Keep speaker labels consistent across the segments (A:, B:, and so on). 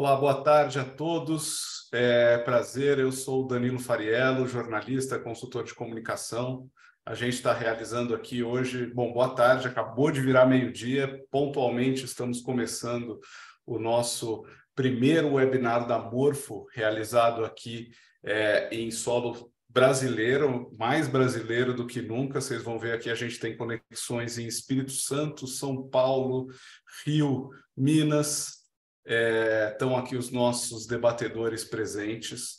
A: Olá, boa tarde a todos. Prazer, eu sou o Danilo Fariello, jornalista, consultor de comunicação. A gente está realizando aqui hoje, boa tarde, acabou de virar meio-dia, pontualmente estamos começando o nosso primeiro webinar da Morfo, realizado aqui em solo brasileiro, mais brasileiro do que nunca. Vocês vão ver aqui, a gente tem conexões em Espírito Santo, São Paulo, Rio, Minas. Estão aqui os nossos debatedores presentes.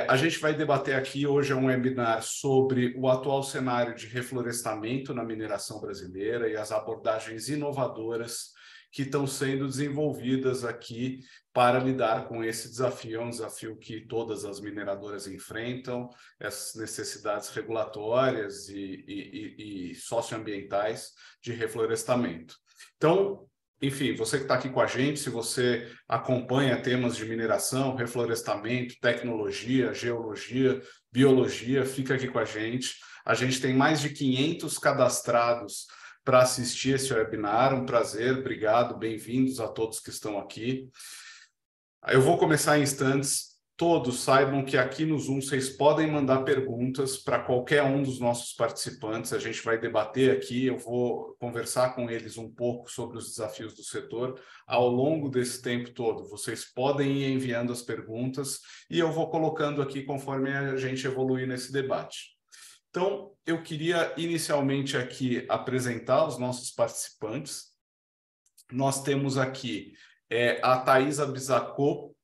A: A gente vai debater aqui, hoje é um webinar sobre o atual cenário de reflorestamento na mineração brasileira e as abordagens inovadoras que estão sendo desenvolvidas aqui para lidar com esse desafio. É um desafio que todas as mineradoras enfrentam, essas necessidades regulatórias e socioambientais de reflorestamento. Então, enfim, você que está aqui com a gente, se você acompanha temas de mineração, reflorestamento, tecnologia, geologia, biologia, fica aqui com a gente. A gente tem mais de 500 cadastrados para assistir esse webinar. Um prazer, obrigado, bem-vindos a todos que estão aqui. Eu vou começar em instantes. Todos saibam que aqui no Zoom vocês podem mandar perguntas para qualquer um dos nossos participantes. A gente vai debater aqui, eu vou conversar com eles um pouco sobre os desafios do setor. Ao longo desse tempo todo, vocês podem ir enviando as perguntas e eu vou colocando aqui conforme a gente evoluir nesse debate. Então, eu queria inicialmente aqui apresentar os nossos participantes. Nós temos aqui a Thaisa Bissacô,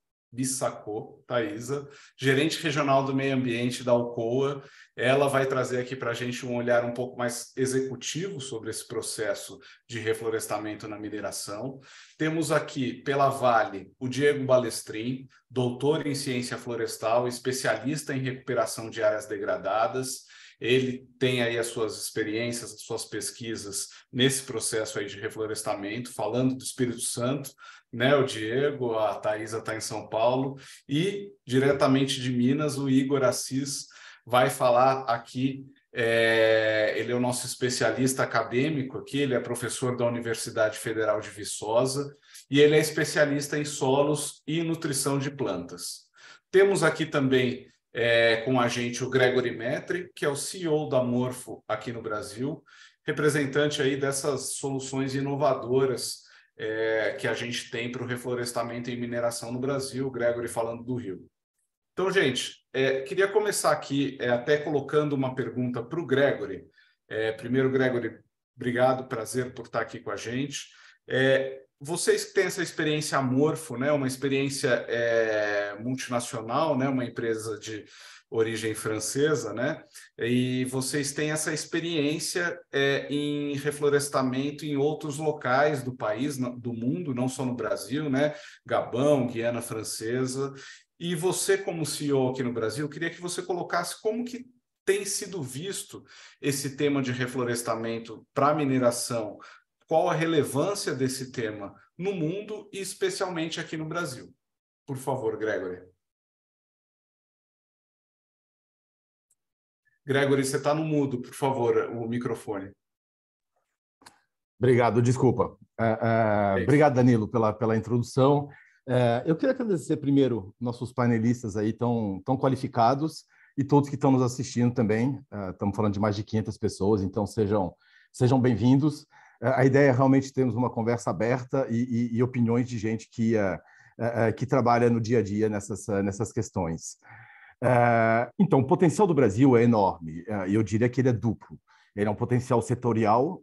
A: Thaisa, gerente regional do meio ambiente da Alcoa. Ela vai trazer aqui para a gente um olhar um pouco mais executivo sobre esse processo de reflorestamento na mineração. Temos aqui, pela Vale, o Diego Balestrin, doutor em ciência florestal, especialista em recuperação de áreas degradadas. Ele tem aí as suas experiências, as suas pesquisas nesse processo aí de reflorestamento, falando do Espírito Santo, né? O Diego, a Thaisa está em São Paulo, e diretamente de Minas, o Igor Assis vai falar aqui. Ele é o nosso especialista acadêmico aqui, ele é professor da Universidade Federal de Viçosa e ele é especialista em solos e nutrição de plantas. Temos aqui também com a gente o Gregory Metri, que é o CEO da Morfo aqui no Brasil, representante aí dessas soluções inovadoras que a gente tem para o reflorestamento e mineração no Brasil. O Gregory falando do Rio. Então, gente, queria começar aqui até colocando uma pergunta para o Gregory. Primeiro, Gregory, obrigado, prazer por estar aqui com a gente. Vocês que têm essa experiência Morfo, né, uma experiência multinacional, né, uma empresa de origem francesa, né, e vocês têm essa experiência em reflorestamento em outros locais do país, do mundo, não só no Brasil, né, Gabão, Guiana Francesa. E você, como CEO aqui no Brasil, eu queria que você colocasse como que tem sido visto esse tema de reflorestamento para a mineração. Qual a relevância desse tema no mundo e especialmente aqui no Brasil? Por favor, Gregory. Gregory, você está no mudo, por favor, o microfone.
B: Obrigado, desculpa. Obrigado, Danilo, pela introdução. Eu queria agradecer primeiro nossos panelistas aí tão qualificados e todos que estão nos assistindo também. Estamos falando de mais de 500 pessoas, então sejam bem-vindos. A ideia é realmente termos uma conversa aberta e opiniões de gente que trabalha no dia a dia nessas questões. Então, o potencial do Brasil é enorme, e eu diria que ele é duplo. Ele é um potencial setorial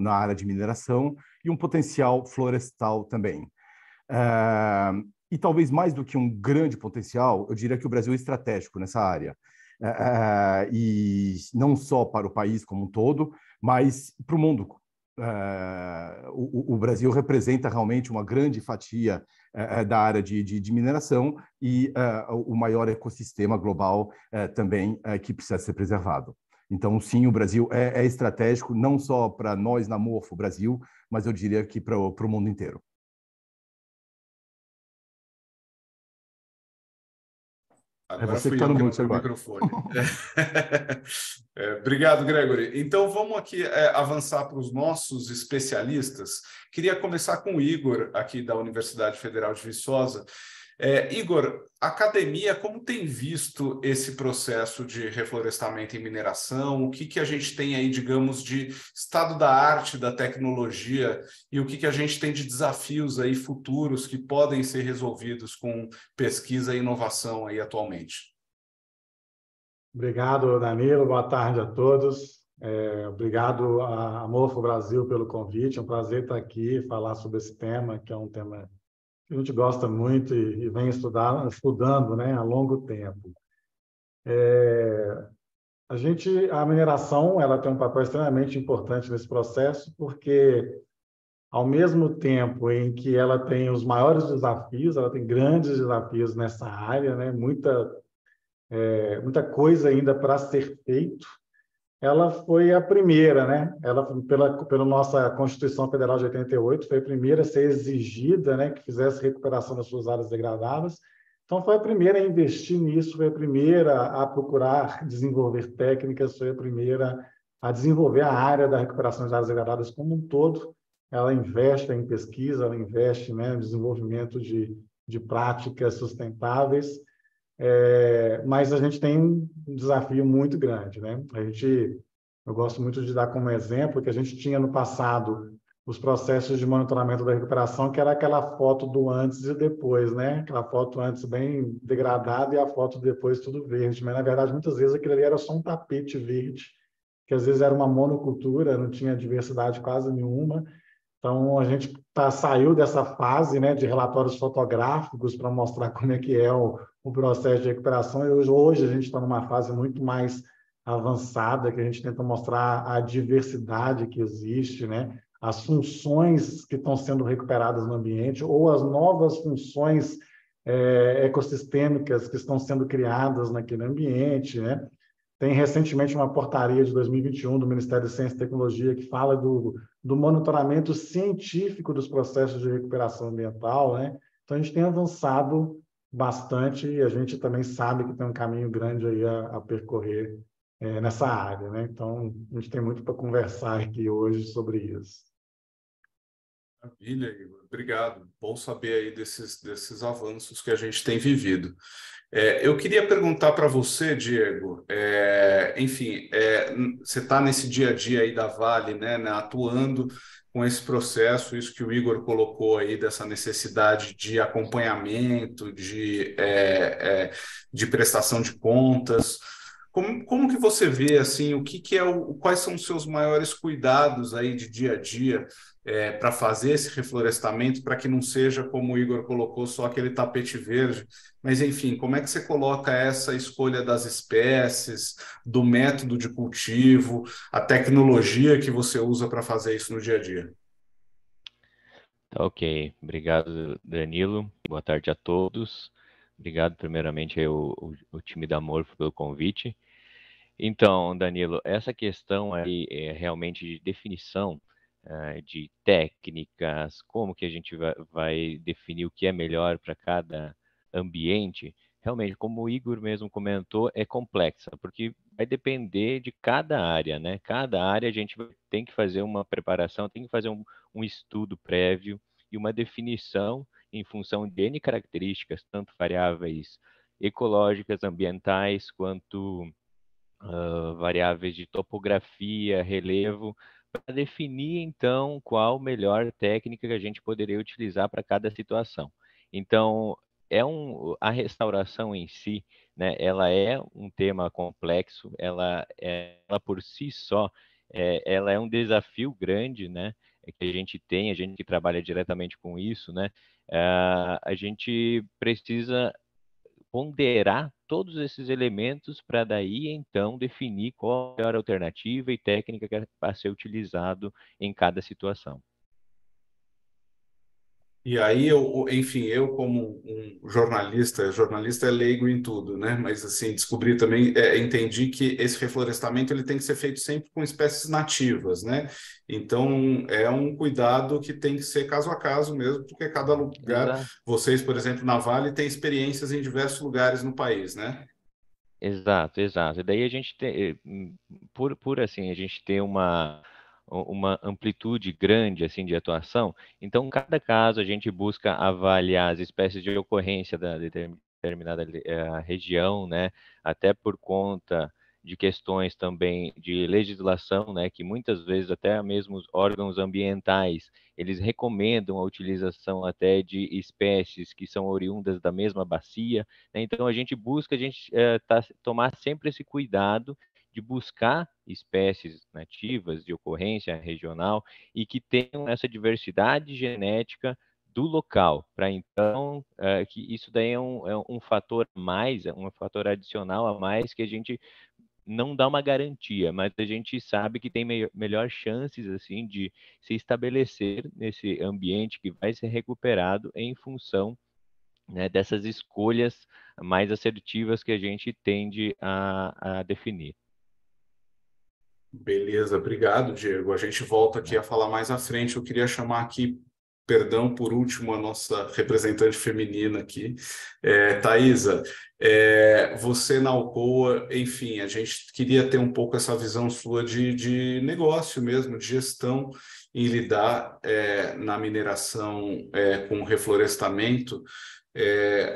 B: na área de mineração e um potencial florestal também. E talvez mais do que um grande potencial, eu diria que o Brasil é estratégico nessa área. E não só para o país como um todo, mas para o mundo. O Brasil representa realmente uma grande fatia da área de mineração e o maior ecossistema global também que precisa ser preservado. Então, sim, o Brasil é estratégico, não só para nós na Morfo Brasil, mas eu diria que para o mundo inteiro. É
A: Agora
B: você que
A: fui
B: está
A: eu
B: no
A: que não
B: mute
A: vi o
B: agora.
A: microfone. Obrigado, Gregory. Então, vamos aqui avançar para os nossos especialistas. Queria começar com o Igor, aqui da Universidade Federal de Viçosa. Igor, a academia, como tem visto esse processo de reflorestamento e mineração? O que a gente tem aí, digamos, de estado da arte da tecnologia e o que a gente tem de desafios aí futuros que podem ser resolvidos com pesquisa e inovação aí atualmente?
C: Obrigado, Danilo. Boa tarde a todos. Obrigado a Morfo Brasil pelo convite. É um prazer estar aqui e falar sobre esse tema, que é um tema que a gente gosta muito e vem estudando, né, há longo tempo. A mineração, ela tem um papel extremamente importante nesse processo, porque ao mesmo tempo em que ela tem os maiores desafios, ela tem grandes desafios nessa área, né, muita coisa ainda para ser feito. Ela foi a primeira, né? Ela, pela nossa Constituição Federal de 88, foi a primeira a ser exigida, né, que fizesse recuperação das suas áreas degradadas. Então, foi a primeira a investir nisso, foi a primeira a procurar desenvolver técnicas, foi a primeira a desenvolver a área da recuperação das áreas degradadas como um todo. Ela investe em pesquisa, ela investe, né, no desenvolvimento de práticas sustentáveis. Mas a gente tem um desafio muito grande, né? Eu gosto muito de dar como exemplo que a gente tinha no passado os processos de monitoramento da recuperação, que era aquela foto do antes e depois, né? Aquela foto antes bem degradada e a foto depois tudo verde. Mas, na verdade, muitas vezes aquilo ali era só um tapete verde, que às vezes era uma monocultura, não tinha diversidade quase nenhuma. Então, a gente saiu dessa fase, né, de relatórios fotográficos para mostrar como é que é o processo de recuperação, e hoje a gente está numa fase muito mais avançada, que a gente tenta mostrar a diversidade que existe, né, as funções que estão sendo recuperadas no ambiente, ou as novas funções ecossistêmicas que estão sendo criadas naquele ambiente, né? Tem recentemente uma portaria de 2021 do Ministério da Ciência e Tecnologia que fala do monitoramento científico dos processos de recuperação ambiental, né? Então, a gente tem avançado bastante e a gente também sabe que tem um caminho grande aí a percorrer nessa área, né? Então, a gente tem muito para conversar aqui hoje sobre isso.
A: Maravilha, Igor. Obrigado. Bom saber aí desses avanços que a gente tem vivido. Eu queria perguntar para você, Diego, enfim, você está nesse dia a dia aí da Vale, né, atuando com esse processo, isso que o Igor colocou aí, dessa necessidade de acompanhamento, de prestação de contas. Como que você vê, assim, quais são os seus maiores cuidados aí de dia a dia para fazer esse reflorestamento, para que não seja, como o Igor colocou, só aquele tapete verde? Mas, enfim, como é que você coloca essa escolha das espécies, do método de cultivo, a tecnologia que você usa para fazer isso no dia a dia?
D: Tá, ok, obrigado, Danilo. Boa tarde a todos. Obrigado, primeiramente, aí, o time da Morfo pelo convite. Então, Danilo, essa questão aí é realmente de definição de técnicas, como que a gente vai definir o que é melhor para cada ambiente, realmente, como o Igor mesmo comentou, é complexa, porque vai depender de cada área, né? Cada área a gente tem que fazer uma preparação, tem que fazer um estudo prévio e uma definição em função de N características, tanto variáveis ecológicas, ambientais, quanto variáveis de topografia, relevo, para definir então qual melhor técnica que a gente poderia utilizar para cada situação. Então, a restauração em si, né, ela é um tema complexo, ela por si só, ela é um desafio grande, né, que a gente que trabalha diretamente com isso, né, a gente precisa ponderar todos esses elementos para daí então definir qual a melhor alternativa e técnica que é para ser utilizado em cada situação.
A: E aí, enfim, eu como um jornalista é leigo em tudo, né? Mas, assim, descobri também, entendi que esse reflorestamento ele tem que ser feito sempre com espécies nativas, né? Então, é um cuidado que tem que ser caso a caso mesmo, porque cada lugar,
D: Exato.
A: vocês, por exemplo, na Vale, têm experiências em diversos lugares no país, né?
D: Exato, exato. E daí a gente tem, por assim, a gente ter uma amplitude grande assim de atuação, então cada caso a gente busca avaliar as espécies de ocorrência da determinada região, né? Até por conta de questões também de legislação, né? Que muitas vezes até mesmo os órgãos ambientais eles recomendam a utilização até de espécies que são oriundas da mesma bacia, né? Então a gente busca, tomar sempre esse cuidado de buscar espécies nativas de ocorrência regional e que tenham essa diversidade genética do local, para então que isso daí é um fator a mais, é um fator adicional a mais que a gente não dá uma garantia, mas a gente sabe que tem melhor chances assim de se estabelecer nesse ambiente que vai ser recuperado em função, né, dessas escolhas mais assertivas que a gente tende a definir.
A: Beleza, obrigado, Diego. A gente volta aqui a falar mais à frente. Eu queria chamar aqui, perdão por último, a nossa representante feminina aqui, Thaisa. Você na Alcoa, enfim, a gente queria ter um pouco essa visão sua de negócio mesmo, de gestão em lidar na mineração com reflorestamento.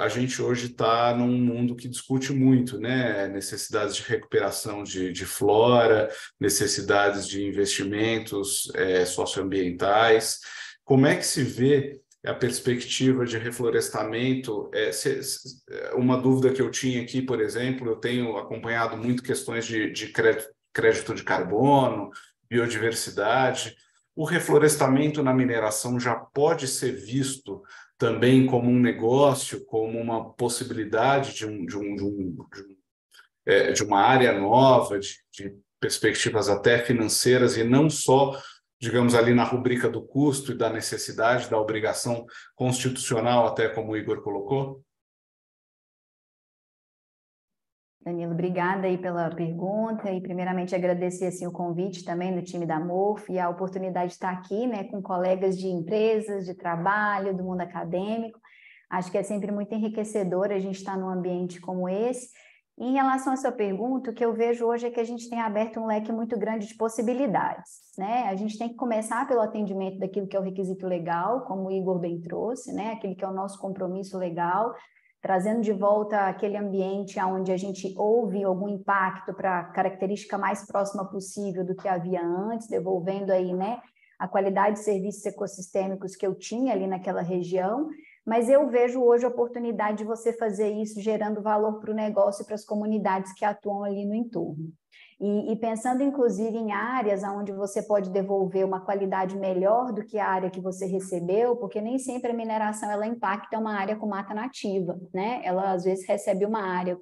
A: A gente hoje está num mundo que discute muito, né? Necessidades de recuperação de flora, necessidades de investimentos socioambientais. Como é que se vê a perspectiva de reflorestamento? Uma dúvida que eu tinha aqui, por exemplo, eu tenho acompanhado muito questões de crédito de carbono, biodiversidade. O reflorestamento na mineração já pode ser visto também como um negócio, como uma possibilidade de uma área nova, de perspectivas até financeiras, e não só, digamos, ali na rubrica do custo e da necessidade, da obrigação constitucional, até como o Igor colocou?
E: Danilo, obrigada aí pela pergunta e primeiramente agradecer assim, o convite também do time da MOF e a oportunidade de estar aqui, né, com colegas de empresas, de trabalho, do mundo acadêmico. Acho que é sempre muito enriquecedor a gente estar num ambiente como esse. E em relação à sua pergunta, o que eu vejo hoje é que a gente tem aberto um leque muito grande de possibilidades, né? A gente tem que começar pelo atendimento daquilo que é o requisito legal, como o Igor bem trouxe, né? Aquele que é o nosso compromisso legal, trazendo de volta aquele ambiente onde a gente ouve algum impacto para a característica mais próxima possível do que havia antes, devolvendo aí, né, a qualidade de serviços ecossistêmicos que eu tinha ali naquela região, mas eu vejo hoje a oportunidade de você fazer isso gerando valor para o negócio e para as comunidades que atuam ali no entorno. E pensando, inclusive, em áreas onde você pode devolver uma qualidade melhor do que a área que você recebeu, porque nem sempre a mineração ela impacta uma área com mata nativa, né? Ela, às vezes, recebe uma área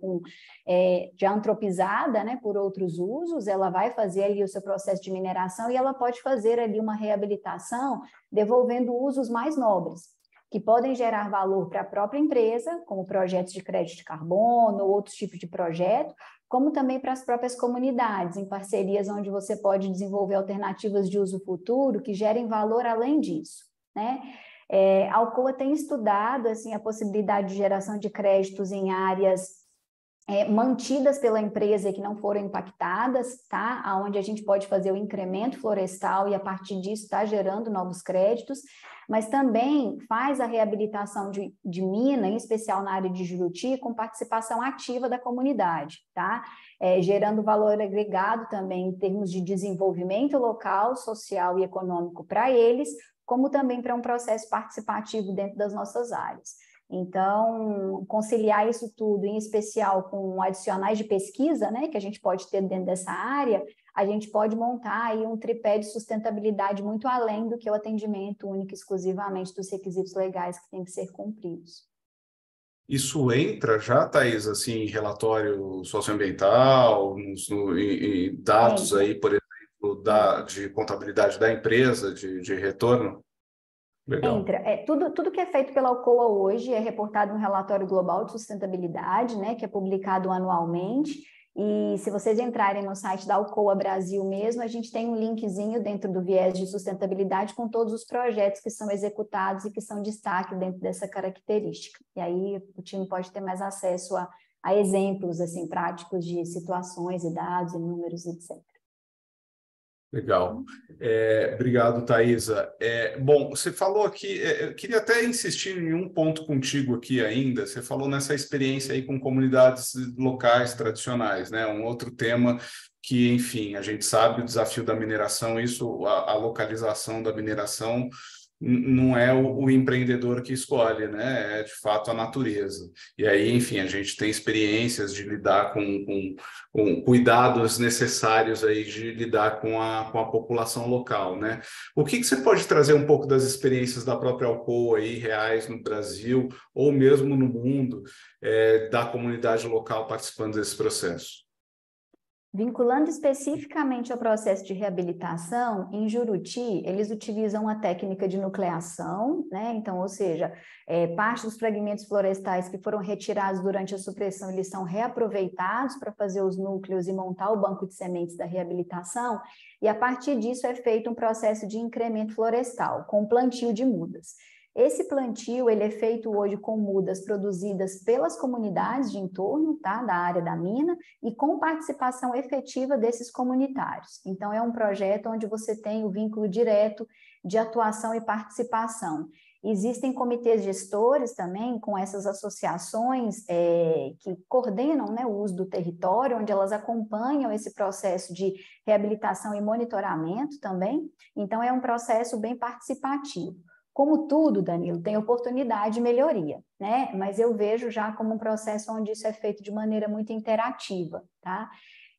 E: já antropizada, né, por outros usos, ela vai fazer ali o seu processo de mineração e ela pode fazer ali uma reabilitação, devolvendo usos mais nobres, que podem gerar valor para a própria empresa, como projetos de crédito de carbono ou outros tipos de projeto, como também para as próprias comunidades, em parcerias onde você pode desenvolver alternativas de uso futuro que gerem valor além disso, né? A Alcoa tem estudado assim, a possibilidade de geração de créditos em áreas mantidas pela empresa e que não foram impactadas, tá? Onde a gente pode fazer o incremento florestal e a partir disso está gerando novos créditos, mas também faz a reabilitação de mina, em especial na área de Juruti, com participação ativa da comunidade, tá? Gerando valor agregado também em termos de desenvolvimento local, social e econômico para eles, como também para um processo participativo dentro das nossas áreas. Então, conciliar isso tudo, em especial com adicionais de pesquisa, né, que a gente pode ter dentro dessa área, a gente pode montar aí um tripé de sustentabilidade muito além do que o atendimento único e exclusivamente dos requisitos legais que têm que ser cumpridos.
A: Isso entra já, Thaís, assim, em relatório socioambiental, em dados aí, por exemplo, de contabilidade da empresa, de retorno? Legal.
E: Tudo que é feito pela Alcoa hoje é reportado no Relatório Global de Sustentabilidade, né, que é publicado anualmente. E se vocês entrarem no site da Alcoa Brasil mesmo, a gente tem um linkzinho dentro do viés de sustentabilidade com todos os projetos que são executados e que são destaque dentro dessa característica. E aí o time pode ter mais acesso a exemplos assim, práticos de situações e dados e números, etc.
A: Legal. Obrigado, Thaisa. Bom, você falou aqui, eu queria até insistir em um ponto contigo aqui ainda. Você falou nessa experiência aí com comunidades locais tradicionais, né? Um outro tema que, enfim, a gente sabe o desafio da mineração, a localização da mineração não é o empreendedor que escolhe, né? É de fato a natureza. E aí, enfim, a gente tem experiências de lidar com cuidados necessários aí de lidar com a população local, né? O que você pode trazer um pouco das experiências da própria Alcoa aí, reais no Brasil ou mesmo no mundo, da comunidade local participando desse processo?
E: Vinculando especificamente ao processo de reabilitação, em Juruti, eles utilizam uma técnica de nucleação, né? Então, ou seja, parte dos fragmentos florestais que foram retirados durante a supressão, eles são reaproveitados para fazer os núcleos e montar o banco de sementes da reabilitação, e a partir disso é feito um processo de incremento florestal, com plantio de mudas. Esse plantio ele é feito hoje com mudas produzidas pelas comunidades de entorno, tá, da área da mina, e com participação efetiva desses comunitários. Então, é um projeto onde você tem o vínculo direto de atuação e participação. Existem comitês gestores também, com essas associações que coordenam, né, o uso do território, onde elas acompanham esse processo de reabilitação e monitoramento também. Então, é um processo bem participativo. Como tudo, Danilo, tem oportunidade de melhoria, né? Mas eu vejo já como um processo onde isso é feito de maneira muito interativa, tá?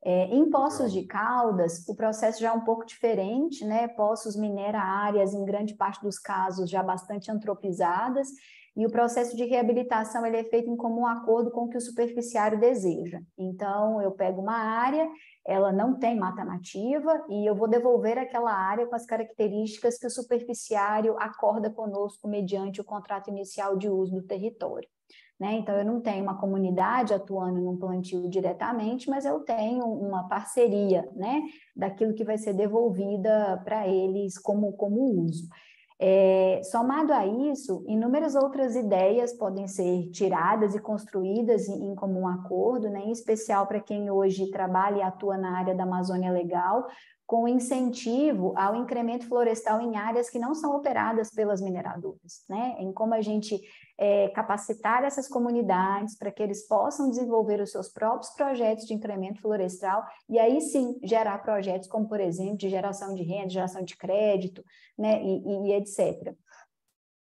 E: Em Poços de Caldas, o processo já é um pouco diferente, né? Poços minera áreas, em grande parte dos casos, já bastante antropizadas, e o processo de reabilitação ele é feito em comum acordo com o que o superficiário deseja. Então, eu pego uma área, ela não tem mata nativa, e eu vou devolver aquela área com as características que o superficiário acorda conosco mediante o contrato inicial de uso do território. Né? Então, eu não tenho uma comunidade atuando num plantio diretamente, mas eu tenho uma parceria, né, daquilo que vai ser devolvida para eles como uso. Somado a isso, inúmeras outras ideias podem ser tiradas e construídas em comum acordo, né, em especial para quem hoje trabalha e atua na área da Amazônia Legal, com incentivo ao incremento florestal em áreas que não são operadas pelas mineradoras, né? Em como a gente capacitar essas comunidades para que eles possam desenvolver os seus próprios projetos de incremento florestal e aí sim gerar projetos como, por exemplo, de geração de renda, geração de crédito, né? E etc.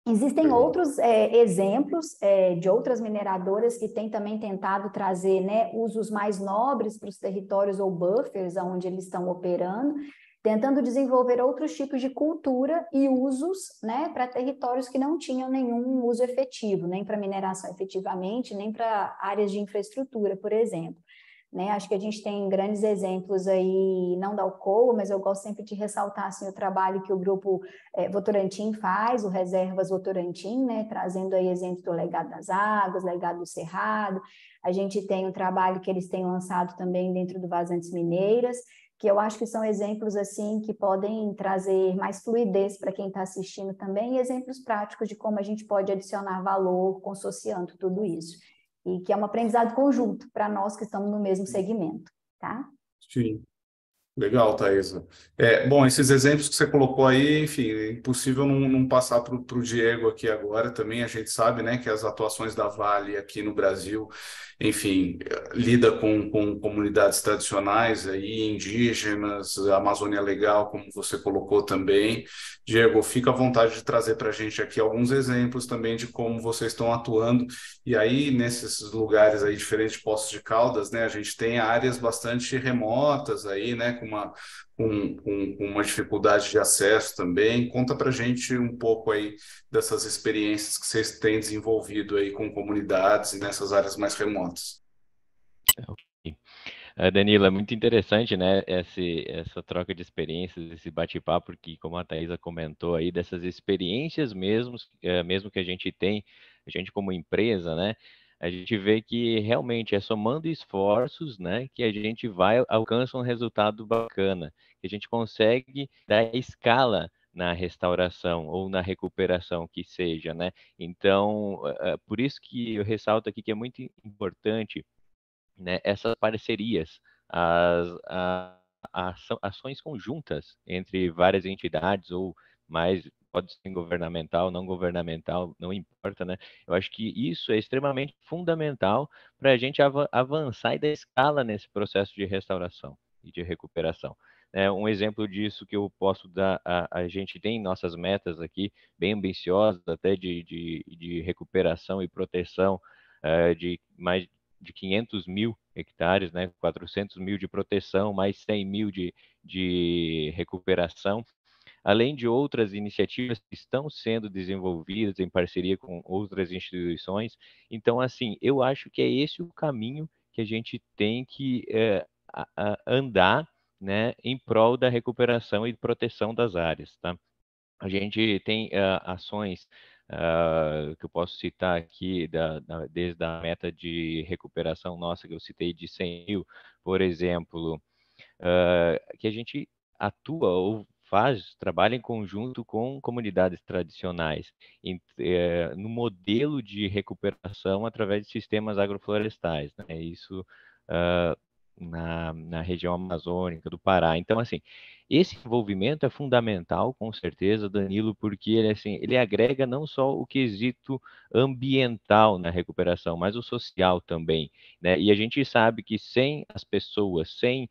E: Existem outros exemplos de outras mineradoras que têm também tentado trazer, né, usos mais nobres para os territórios ou buffers onde eles estão operando, tentando desenvolver outros tipos de cultura e usos, né, para territórios que não tinham nenhum uso efetivo, nem para mineração efetivamente, nem para áreas de infraestrutura, por exemplo. Né? Acho que a gente tem grandes exemplos aí, não da Alcoa, mas eu gosto sempre de ressaltar assim, o trabalho que o grupo Votorantim faz, o Reservas Votorantim, né? Trazendo aí exemplos do Legado das Águas, Legado do Cerrado. A gente tem um trabalho que eles têm lançado também dentro do Vazantes Mineiras, que eu acho que são exemplos assim que podem trazer mais fluidez para quem está assistindo também, e exemplos práticos de como a gente pode adicionar valor consociando tudo isso. E que é um aprendizado conjunto para nós que estamos no mesmo segmento, tá?
A: Sim. Legal, Thaisa. Bom, esses exemplos que você colocou aí, enfim, é impossível não passar para o Diego aqui agora também. A gente sabe, né, que as atuações da Vale aqui no Brasil, enfim, lida com comunidades tradicionais aí, indígenas, Amazônia Legal, como você colocou também. Diego, fica à vontade de trazer para a gente aqui alguns exemplos também de como vocês estão atuando. E aí, nesses lugares aí diferentes de Poços de Caldas, né, a gente tem áreas bastante remotas aí, né, com uma dificuldade de acesso também. Conta para a gente um pouco aí dessas experiências que vocês têm desenvolvido aí com comunidades e nessas áreas mais remotas.
D: Ok. Danilo, é muito interessante, né, essa troca de experiências, esse bate-papo, porque, como a Thaisa comentou aí, dessas experiências mesmo que a gente tem, a gente como empresa, né, a gente vê que realmente é somando esforços, né, que a gente alcança um resultado bacana, que a gente consegue dar escala na restauração ou na recuperação que seja, né? Então, por isso que eu ressalto aqui que é muito importante, né, essas parcerias, ações conjuntas entre várias entidades ou mais, pode ser governamental, não governamental, não importa, né? Eu acho que isso é extremamente fundamental para a gente avançar e dar escala nesse processo de restauração e de recuperação. Um exemplo disso que eu posso dar, a gente tem nossas metas aqui, bem ambiciosas, até de recuperação e proteção de mais de 500 mil hectares, né, 400 mil de proteção, mais 100 mil de recuperação, além de outras iniciativas que estão sendo desenvolvidas em parceria com outras instituições. Então, assim, eu acho que é esse o caminho que a gente tem que andar, né, em prol da recuperação e proteção das áreas, tá? A gente tem ações que eu posso citar aqui, desde a meta de recuperação nossa, que eu citei de 100 mil, por exemplo, que a gente atua ou trabalha em conjunto com comunidades tradicionais, no modelo de recuperação através de sistemas agroflorestais, né? Isso na região amazônica do Pará. Então, assim, esse envolvimento é fundamental, com certeza, Danilo, porque ele agrega não só o quesito ambiental na recuperação, mas o social também, né? E a gente sabe que sem as pessoas, sem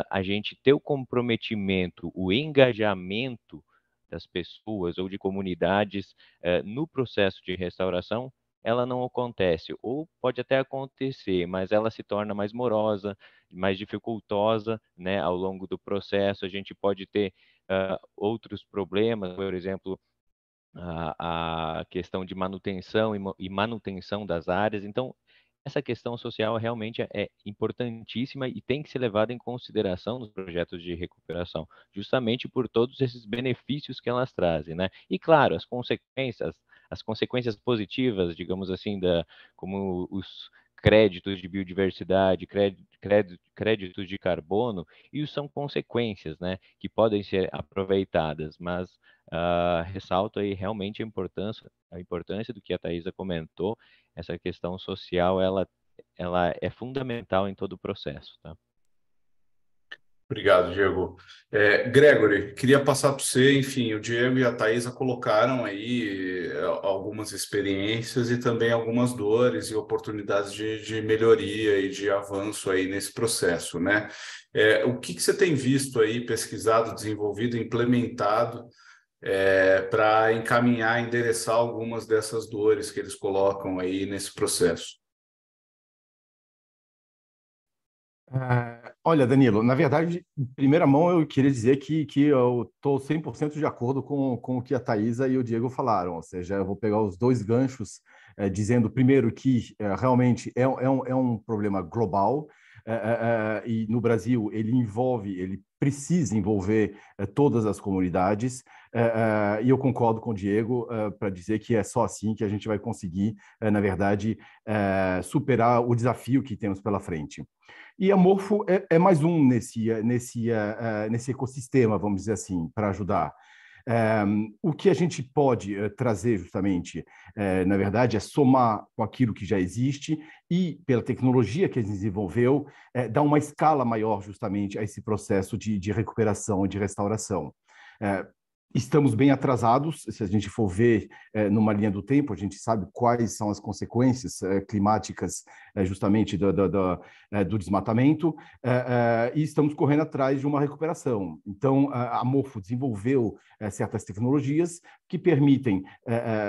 D: a gente ter o comprometimento, o engajamento das pessoas ou de comunidades no processo de restauração, ela não acontece. Ou pode até acontecer, mas ela se torna mais morosa, mais dificultosa, né, ao longo do processo. A gente pode ter outros problemas, por exemplo, a questão de manutenção e manutenção das áreas. Então, essa questão social realmente é importantíssima e tem que ser levada em consideração nos projetos de recuperação, justamente por todos esses benefícios que elas trazem, né? E claro, as consequências positivas, digamos assim, como os créditos de biodiversidade, créditos de carbono, isso são consequências, né, que podem ser aproveitadas, mas ressalto aí realmente a importância do que a Thaisa comentou. Essa questão social, ela é fundamental em todo o processo, tá?
A: Obrigado, Diego. Gregory, queria passar para você, enfim, o Diego e a Thaisa colocaram aí algumas experiências e também algumas dores e oportunidades de melhoria e de avanço aí nesse processo, né? O que você tem visto aí, pesquisado, desenvolvido, implementado para encaminhar, endereçar algumas dessas dores que eles colocam aí nesse processo?
B: Olha, Danilo, na verdade, em primeira mão, eu queria dizer que eu estou 100% de acordo com o que a Thaisa e o Diego falaram, ou seja, eu vou pegar os dois ganchos, dizendo primeiro que realmente é um problema global, e no Brasil ele precisa envolver todas as comunidades, e eu concordo com o Diego para dizer que é só assim que a gente vai conseguir, na verdade, superar o desafio que temos pela frente. E a Morfo é mais um nesse ecossistema, vamos dizer assim, para ajudar. O que a gente pode trazer justamente, na verdade, é somar com aquilo que já existe e, pela tecnologia que a gente desenvolveu, dar uma escala maior justamente a esse processo de recuperação e de restauração. Estamos bem atrasados, se a gente for ver numa linha do tempo, a gente sabe quais são as consequências climáticas justamente do desmatamento, e estamos correndo atrás de uma recuperação. Então, a Morfo desenvolveu certas tecnologias que permitem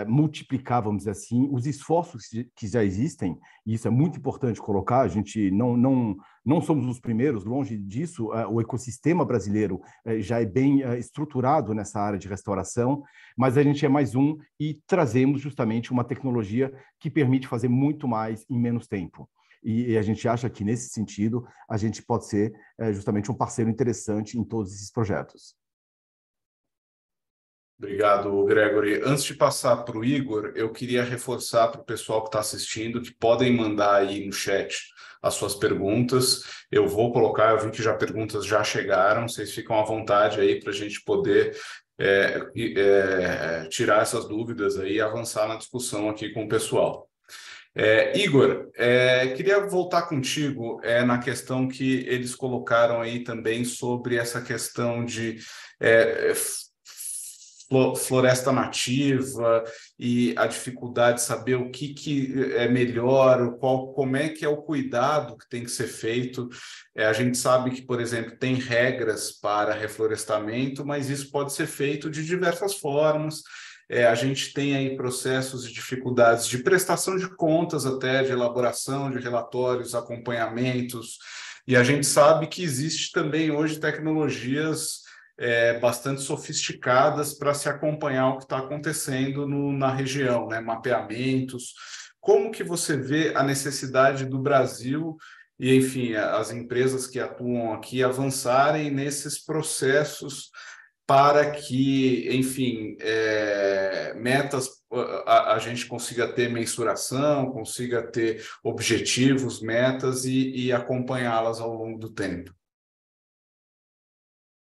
B: multiplicar, vamos dizer assim, os esforços que já existem, e isso é muito importante colocar, a gente não somos os primeiros, longe disso, o ecossistema brasileiro já é bem estruturado nessa área de restauração, mas a gente é mais um e trazemos justamente uma tecnologia que permite fazer muito mais em menos tempo. e a gente acha que, nesse sentido, a gente pode ser justamente um parceiro interessante em todos esses projetos.
A: Obrigado, Gregory. Antes de passar para o Igor, eu queria reforçar para o pessoal que está assistindo que podem mandar aí no chat as suas perguntas. Eu vou colocar, eu vi que perguntas já chegaram, vocês ficam à vontade aí para a gente poder tirar essas dúvidas aí e avançar na discussão aqui com o pessoal. Igor, queria voltar contigo na questão que eles colocaram aí também sobre essa questão de floresta nativa e a dificuldade de saber o que é melhor, como é que é o cuidado que tem que ser feito. A gente sabe que, por exemplo, tem regras para reflorestamento, mas isso pode ser feito de diversas formas. A gente tem aí processos e dificuldades de prestação de contas, até de elaboração de relatórios, acompanhamentos, e a gente sabe que existe também hoje tecnologias bastante sofisticadas para se acompanhar o que está acontecendo na região, né? Mapeamentos. Como que você vê a necessidade do Brasil e, enfim, as empresas que atuam aqui avançarem nesses processos para que, enfim, metas, a gente consiga ter mensuração, consiga ter objetivos, metas e acompanhá-las ao longo do tempo?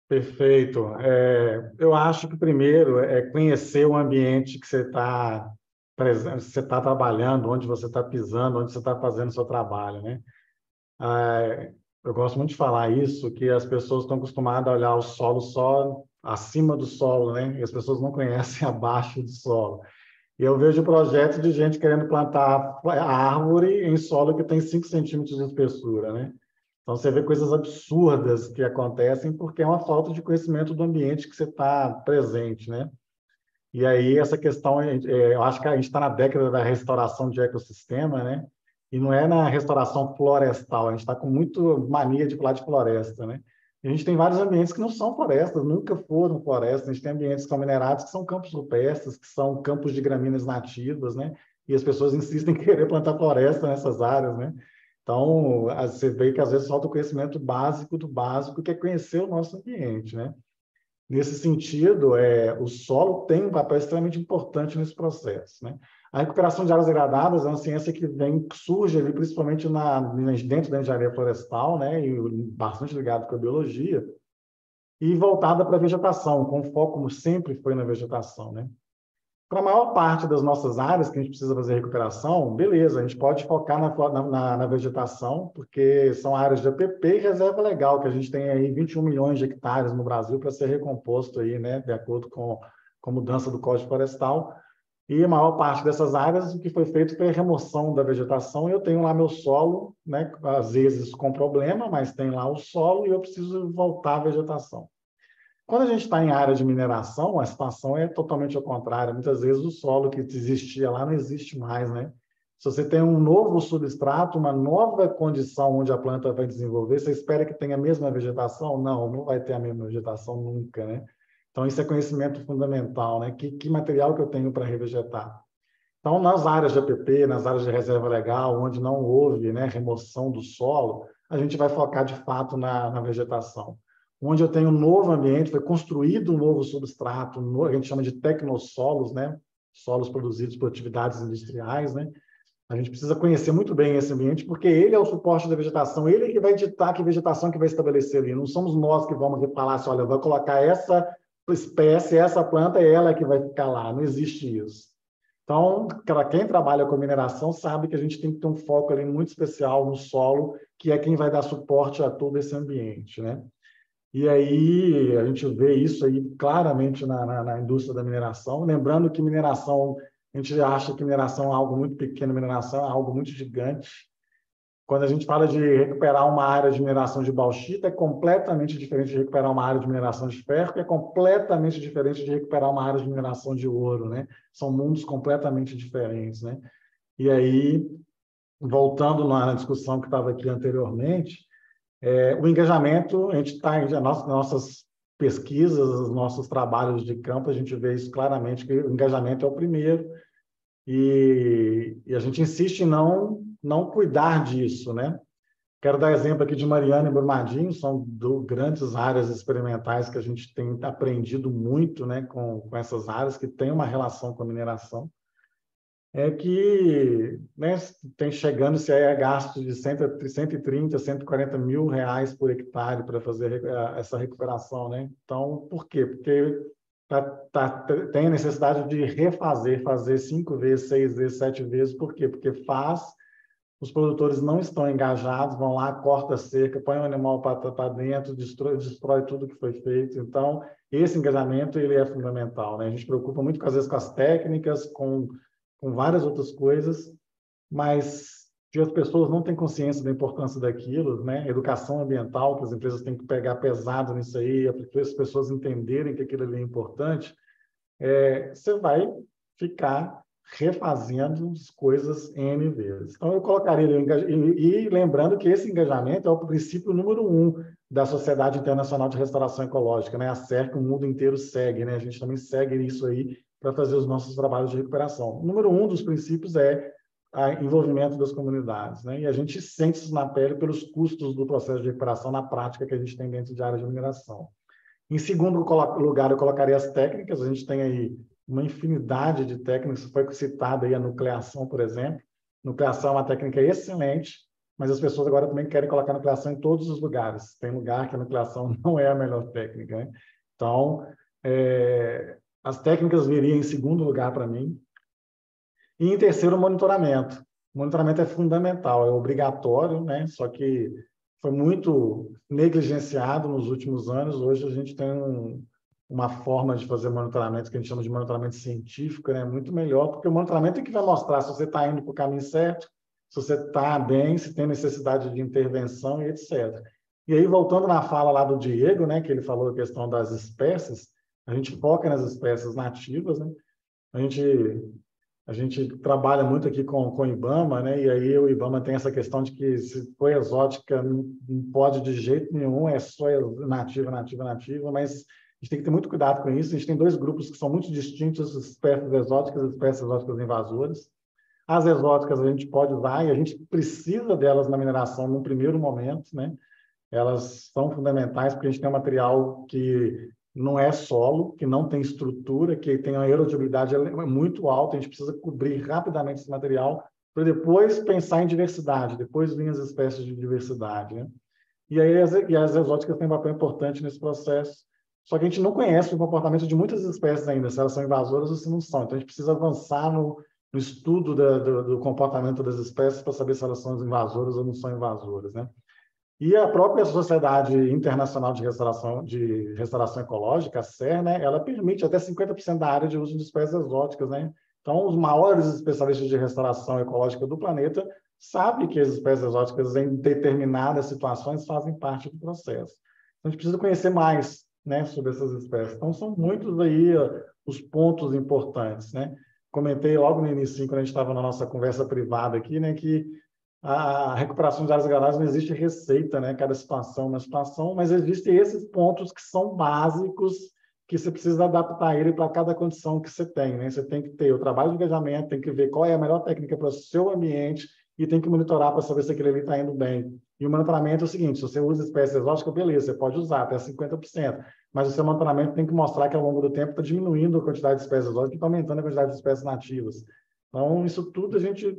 C: Perfeito. Eu acho que primeiro é conhecer o ambiente que você está trabalhando, onde você está pisando, onde você está fazendo o seu trabalho, né? Eu gosto muito de falar isso, que as pessoas estão acostumadas a olhar o solo só acima do solo, né? E as pessoas não conhecem abaixo do solo. E eu vejo projetos de gente querendo plantar árvore em solo que tem 5 centímetros de espessura, né? Então, você vê coisas absurdas que acontecem porque é uma falta de conhecimento do ambiente que você está presente, né? E aí, essa questão, eu acho que a gente está na década da restauração de ecossistema, né? E não é na restauração florestal, a gente está com muito mania de falar de floresta, né? E a gente tem vários ambientes que não são florestas, nunca foram florestas, a gente tem ambientes que são minerados, que são campos rupestres, que são campos de gramíneas nativas, né? E as pessoas insistem em querer plantar floresta nessas áreas, né? Então, você vê que às vezes falta o conhecimento básico do básico, que é conhecer o nosso ambiente, né? Nesse sentido, o solo tem um papel extremamente importante nesse processo, né? A recuperação de áreas degradadas é uma ciência que surge ali, principalmente dentro da engenharia florestal, né? E bastante ligado com a biologia, e voltada para a vegetação, com foco, como sempre foi, na vegetação, né? Para a maior parte das nossas áreas que a gente precisa fazer recuperação, beleza, a gente pode focar na vegetação, porque são áreas de APP e reserva legal, que a gente tem aí 21 milhões de hectares no Brasil para ser recomposto aí, né, de acordo com a mudança do Código Florestal. E a maior parte dessas áreas, o que foi feito foi a remoção da vegetação, e eu tenho lá meu solo, né, às vezes com problema, mas tem lá o solo e eu preciso voltar à vegetação. Quando a gente está em área de mineração, a situação é totalmente ao contrário. Muitas vezes o solo que existia lá não existe mais, né? Se você tem um novo substrato, uma nova condição onde a planta vai desenvolver, você espera que tenha a mesma vegetação? Não, não vai ter a mesma vegetação nunca, né? Então, isso é conhecimento fundamental, né? Que material que eu tenho para revegetar? Então, nas áreas de APP, nas áreas de reserva legal, onde não houve, né, remoção do solo, a gente vai focar, de fato, na vegetação. Onde eu tenho um novo ambiente, foi construído um novo substrato, a gente chama de tecnossolos, né? Solos produzidos por atividades industriais, né? A gente precisa conhecer muito bem esse ambiente, porque ele é o suporte da vegetação, ele que vai ditar que vegetação que vai estabelecer ali. Não somos nós que vamos falar assim, olha, vai colocar essa espécie, essa planta, é ela que vai ficar lá. Não existe isso. Então, quem trabalha com mineração sabe que a gente tem que ter um foco ali muito especial no solo, que é quem vai dar suporte a todo esse ambiente, né? E aí a gente vê isso aí claramente na indústria da mineração. Lembrando que mineração, a gente acha que mineração é algo muito pequeno, mineração é algo muito gigante. Quando a gente fala de recuperar uma área de mineração de bauxita, é completamente diferente de recuperar uma área de mineração de ferro, que é completamente diferente de recuperar uma área de mineração de ouro, né? São mundos completamente diferentes, né? E aí, voltando na discussão que estava aqui anteriormente, o engajamento, a gente está em nossas pesquisas, nossos trabalhos de campo, a gente vê isso claramente, que o engajamento é o primeiro, e a gente insiste em não não cuidar disso, né? Quero dar exemplo aqui de Mariana e Brumadinho, são grandes áreas experimentais que a gente tem aprendido muito, né, com essas áreas que têm uma relação com a mineração. É que, né, tem chegando-se a gasto de 130, 140 mil reais por hectare para fazer essa recuperação, né? Então, por quê? Porque tem a necessidade de refazer, fazer 5 vezes, 6 vezes, 7 vezes. Por quê? Porque os produtores não estão engajados, vão lá, corta a cerca, põe o animal para dentro, destrói tudo que foi feito. Então, esse engajamento ele é fundamental, né? A gente se preocupa muito, às vezes, com as técnicas, com várias outras coisas, mas se as pessoas não têm consciência da importância daquilo, né? Educação ambiental, que as empresas têm que pegar pesado nisso aí, as pessoas entenderem que aquilo ali é importante, você vai ficar refazendo as coisas N vezes. Então, eu colocaria e lembrando que esse engajamento é o princípio número 1 da Sociedade Internacional de Restauração Ecológica, né? A SERC, o mundo inteiro segue, né? A gente também segue isso aí para fazer os nossos trabalhos de recuperação. O número 1 dos princípios é o envolvimento das comunidades, né? E a gente sente isso na pele pelos custos do processo de recuperação na prática que a gente tem dentro de áreas de mineração. Em segundo lugar, eu colocaria as técnicas. A gente tem aí uma infinidade de técnicas, foi citada aí a nucleação, por exemplo. Nucleação é uma técnica excelente, mas as pessoas agora também querem colocar a nucleação em todos os lugares. Tem lugar que a nucleação não é a melhor técnica, né? Então, as técnicas viriam em segundo lugar para mim. E em terceiro, o monitoramento. O monitoramento é fundamental, é obrigatório, né? Só que foi muito negligenciado nos últimos anos. Hoje a gente tem uma forma de fazer monitoramento que a gente chama de monitoramento científico, né? Muito melhor, porque o monitoramento é que vai mostrar se você está indo para o caminho certo, se você está bem, se tem necessidade de intervenção e etc. E aí, voltando na fala lá do Diego, né, que ele falou a questão das espécies, a gente foca nas espécies nativas, né? A gente trabalha muito aqui com o IBAMA, né? E aí o IBAMA tem essa questão de que se for exótica, não pode de jeito nenhum, é só nativa, mas a gente tem que ter muito cuidado com isso. A gente tem 2 grupos que são muito distintos, espécies exóticas e espécies exóticas invasoras. As exóticas a gente pode usar e a gente precisa delas na mineração num primeiro momento, né? Elas são fundamentais porque a gente tem um material que não é solo, que não tem estrutura, que tem uma aerodibilidade muito alta, a gente precisa cobrir rapidamente esse material para depois pensar em diversidade, depois vir as espécies de diversidade, né? E aí as exóticas têm um papel importante nesse processo, só que a gente não conhece o comportamento de muitas espécies ainda, se elas são invasoras ou se não são. Então a gente precisa avançar no estudo do comportamento das espécies para saber se elas são invasoras ou não são invasoras, né? E a própria Sociedade Internacional de Restauração Ecológica, a SER, né, ela permite até 50% da área de uso de espécies exóticas, né? Então, os maiores especialistas de restauração ecológica do planeta sabem que as espécies exóticas, em determinadas situações, fazem parte do processo. Então, a gente precisa conhecer mais, né, sobre essas espécies. Então, são muitos aí os pontos importantes, né? Comentei logo no início, quando a gente estava na nossa conversa privada aqui, né, que a recuperação de áreas degradadas não existe receita, né? Cada situação é uma situação, mas existem esses pontos que são básicos, que você precisa adaptar ele para cada condição que você tem, né? Você tem que ter o trabalho de engajamento, tem que ver qual é a melhor técnica para o seu ambiente e tem que monitorar para saber se aquele ali está indo bem. E o monitoramento é o seguinte: se você usa espécies exóticas, beleza, você pode usar até 50%, mas o seu monitoramento tem que mostrar que ao longo do tempo está diminuindo a quantidade de espécies exóticas e está aumentando a quantidade de espécies nativas. Então, isso tudo a gente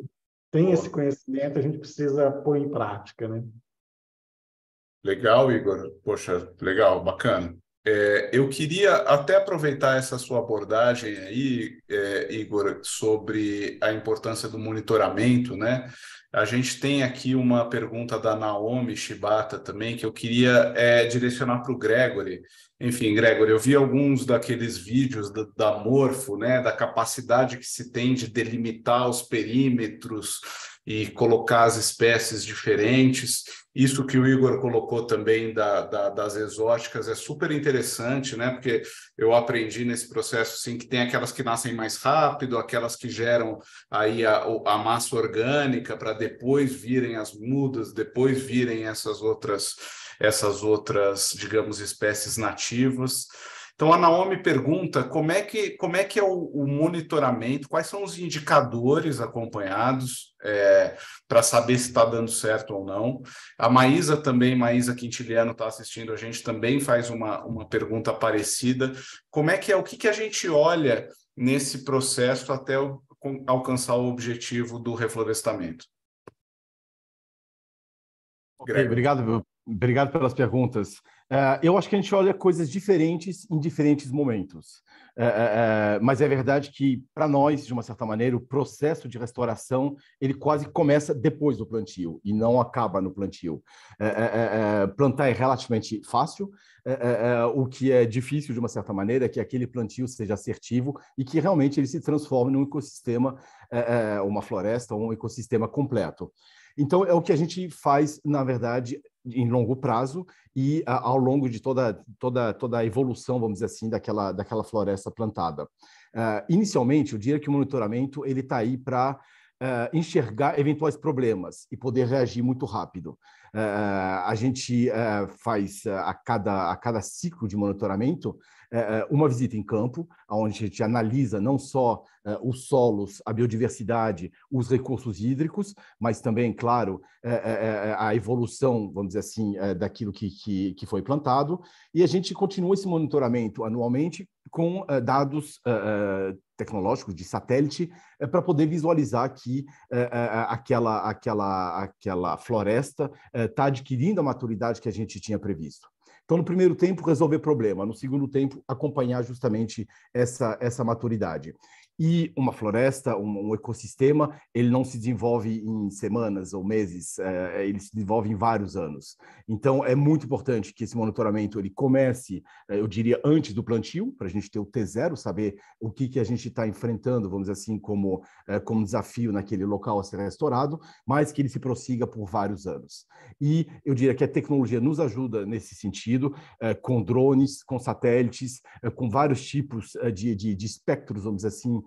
C: tem esse conhecimento, a gente precisa pôr em prática, né?
A: Legal, Igor. Poxa, legal, bacana. Eu queria até aproveitar essa sua abordagem aí, Igor, sobre a importância do monitoramento, né? A gente tem aqui uma pergunta da Naomi Shibata também, que eu queria direcionar para o Gregory. Enfim, Gregory, eu vi alguns daqueles vídeos da Morfo, né? Da capacidade que se tem de delimitar os perímetros e colocar as espécies diferentes. Isso que o Igor colocou também das exóticas é super interessante, né? Porque eu aprendi nesse processo assim, que tem aquelas que nascem mais rápido, aquelas que geram aí a massa orgânica para depois virem as mudas, depois virem essas outras, digamos, espécies nativas. Então, a Naomi pergunta como é que é o monitoramento, quais são os indicadores acompanhados para saber se está dando certo ou não. A Maísa também, Maísa Quintiliano está assistindo a gente, também faz uma pergunta parecida. Como é que o que a gente olha nesse processo até alcançar o objetivo do reflorestamento?
B: Ok, obrigado pelas perguntas. Eu acho que a gente olha coisas diferentes em diferentes momentos. Mas é verdade que, para nós, de uma certa maneira, o processo de restauração ele quase começa depois do plantio e não acaba no plantio. Plantar é relativamente fácil. O que é difícil, de uma certa maneira, é que aquele plantio seja assertivo e que realmente ele se transforme num ecossistema, uma floresta, um ecossistema completo. Então, é o que a gente faz, na verdade, em longo prazo e ao longo de toda a evolução, vamos dizer assim, daquela floresta plantada. Inicialmente, eu diria que o monitoramento ele está aí para enxergar eventuais problemas e poder reagir muito rápido. A gente faz a cada ciclo de monitoramento uma visita em campo, onde a gente analisa não só os solos, a biodiversidade, os recursos hídricos, mas também, claro, a evolução, vamos dizer assim, daquilo que foi plantado. E a gente continua esse monitoramento anualmente com dados tecnológicos de satélite para poder visualizar que aquela floresta está adquirindo a maturidade que a gente tinha previsto. Então, no primeiro tempo, resolver problema. No segundo tempo, acompanhar justamente essa maturidade. E uma floresta, um ecossistema, ele não se desenvolve em semanas ou meses, ele se desenvolve em vários anos. Então, é muito importante que esse monitoramento ele comece, eu diria, antes do plantio, para a gente ter o T0, saber o que a gente está enfrentando, vamos dizer assim, como desafio naquele local a ser restaurado, mas que ele se prossiga por vários anos. E eu diria que a tecnologia nos ajuda nesse sentido, com drones, com satélites, com vários tipos de espectros, vamos dizer assim,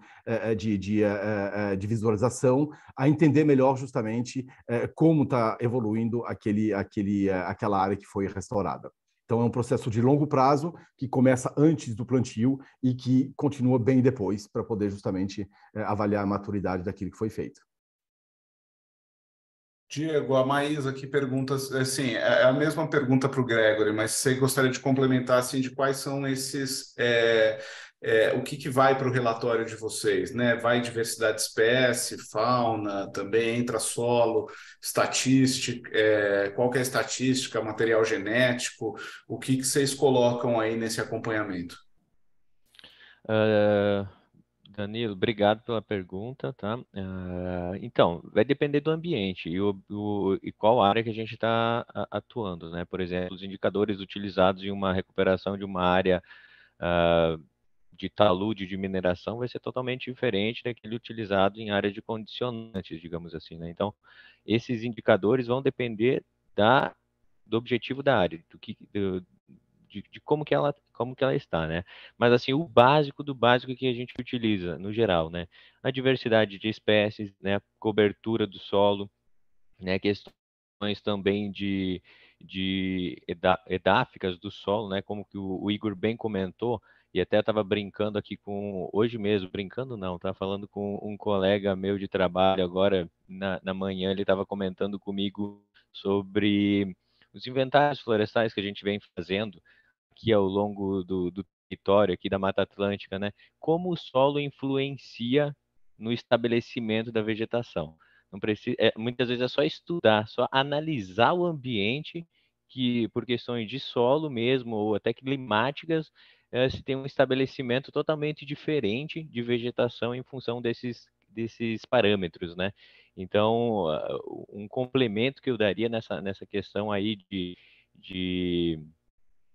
B: de visualização, a entender melhor justamente como está evoluindo aquela área que foi restaurada. Então, é um processo de longo prazo que começa antes do plantio e que continua bem depois para poder justamente avaliar a maturidade daquilo que foi feito.
A: Diego, a Maísa aqui pergunta, assim, é a mesma pergunta para o Gregory, mas você gostaria de complementar, assim, de quais são esses, o que vai para o relatório de vocês, né? Vai diversidade de espécie, fauna, também entra solo, estatística, qual que é a estatística, material genético, o que vocês colocam aí nesse acompanhamento?
D: Danilo, obrigado pela pergunta, tá? Então, vai depender do ambiente e qual área que a gente está atuando, né? Por exemplo, os indicadores utilizados em uma recuperação de uma área de talude de mineração vai ser totalmente diferente daquele utilizado em área de condicionantes, digamos assim, né? Então, esses indicadores vão depender do objetivo da área, de como que ela está, né? Mas assim, o básico do básico que a gente utiliza no geral, né? A diversidade de espécies, né? A cobertura do solo, né? Questões também edáficas do solo, né? Como que o Igor bem comentou, e até estava brincando aqui hoje mesmo, brincando não, tá falando com um colega meu de trabalho agora na manhã, ele estava comentando comigo sobre os inventários florestais que a gente vem fazendo aqui ao longo do território aqui da Mata Atlântica, né? Como o solo influencia no estabelecimento da vegetação. Não precisa, muitas vezes é só estudar, só analisar o ambiente que, por questões de solo mesmo ou até climáticas, se tem um estabelecimento totalmente diferente de vegetação em função desses parâmetros, né? Então, um complemento que eu daria nessa questão aí de que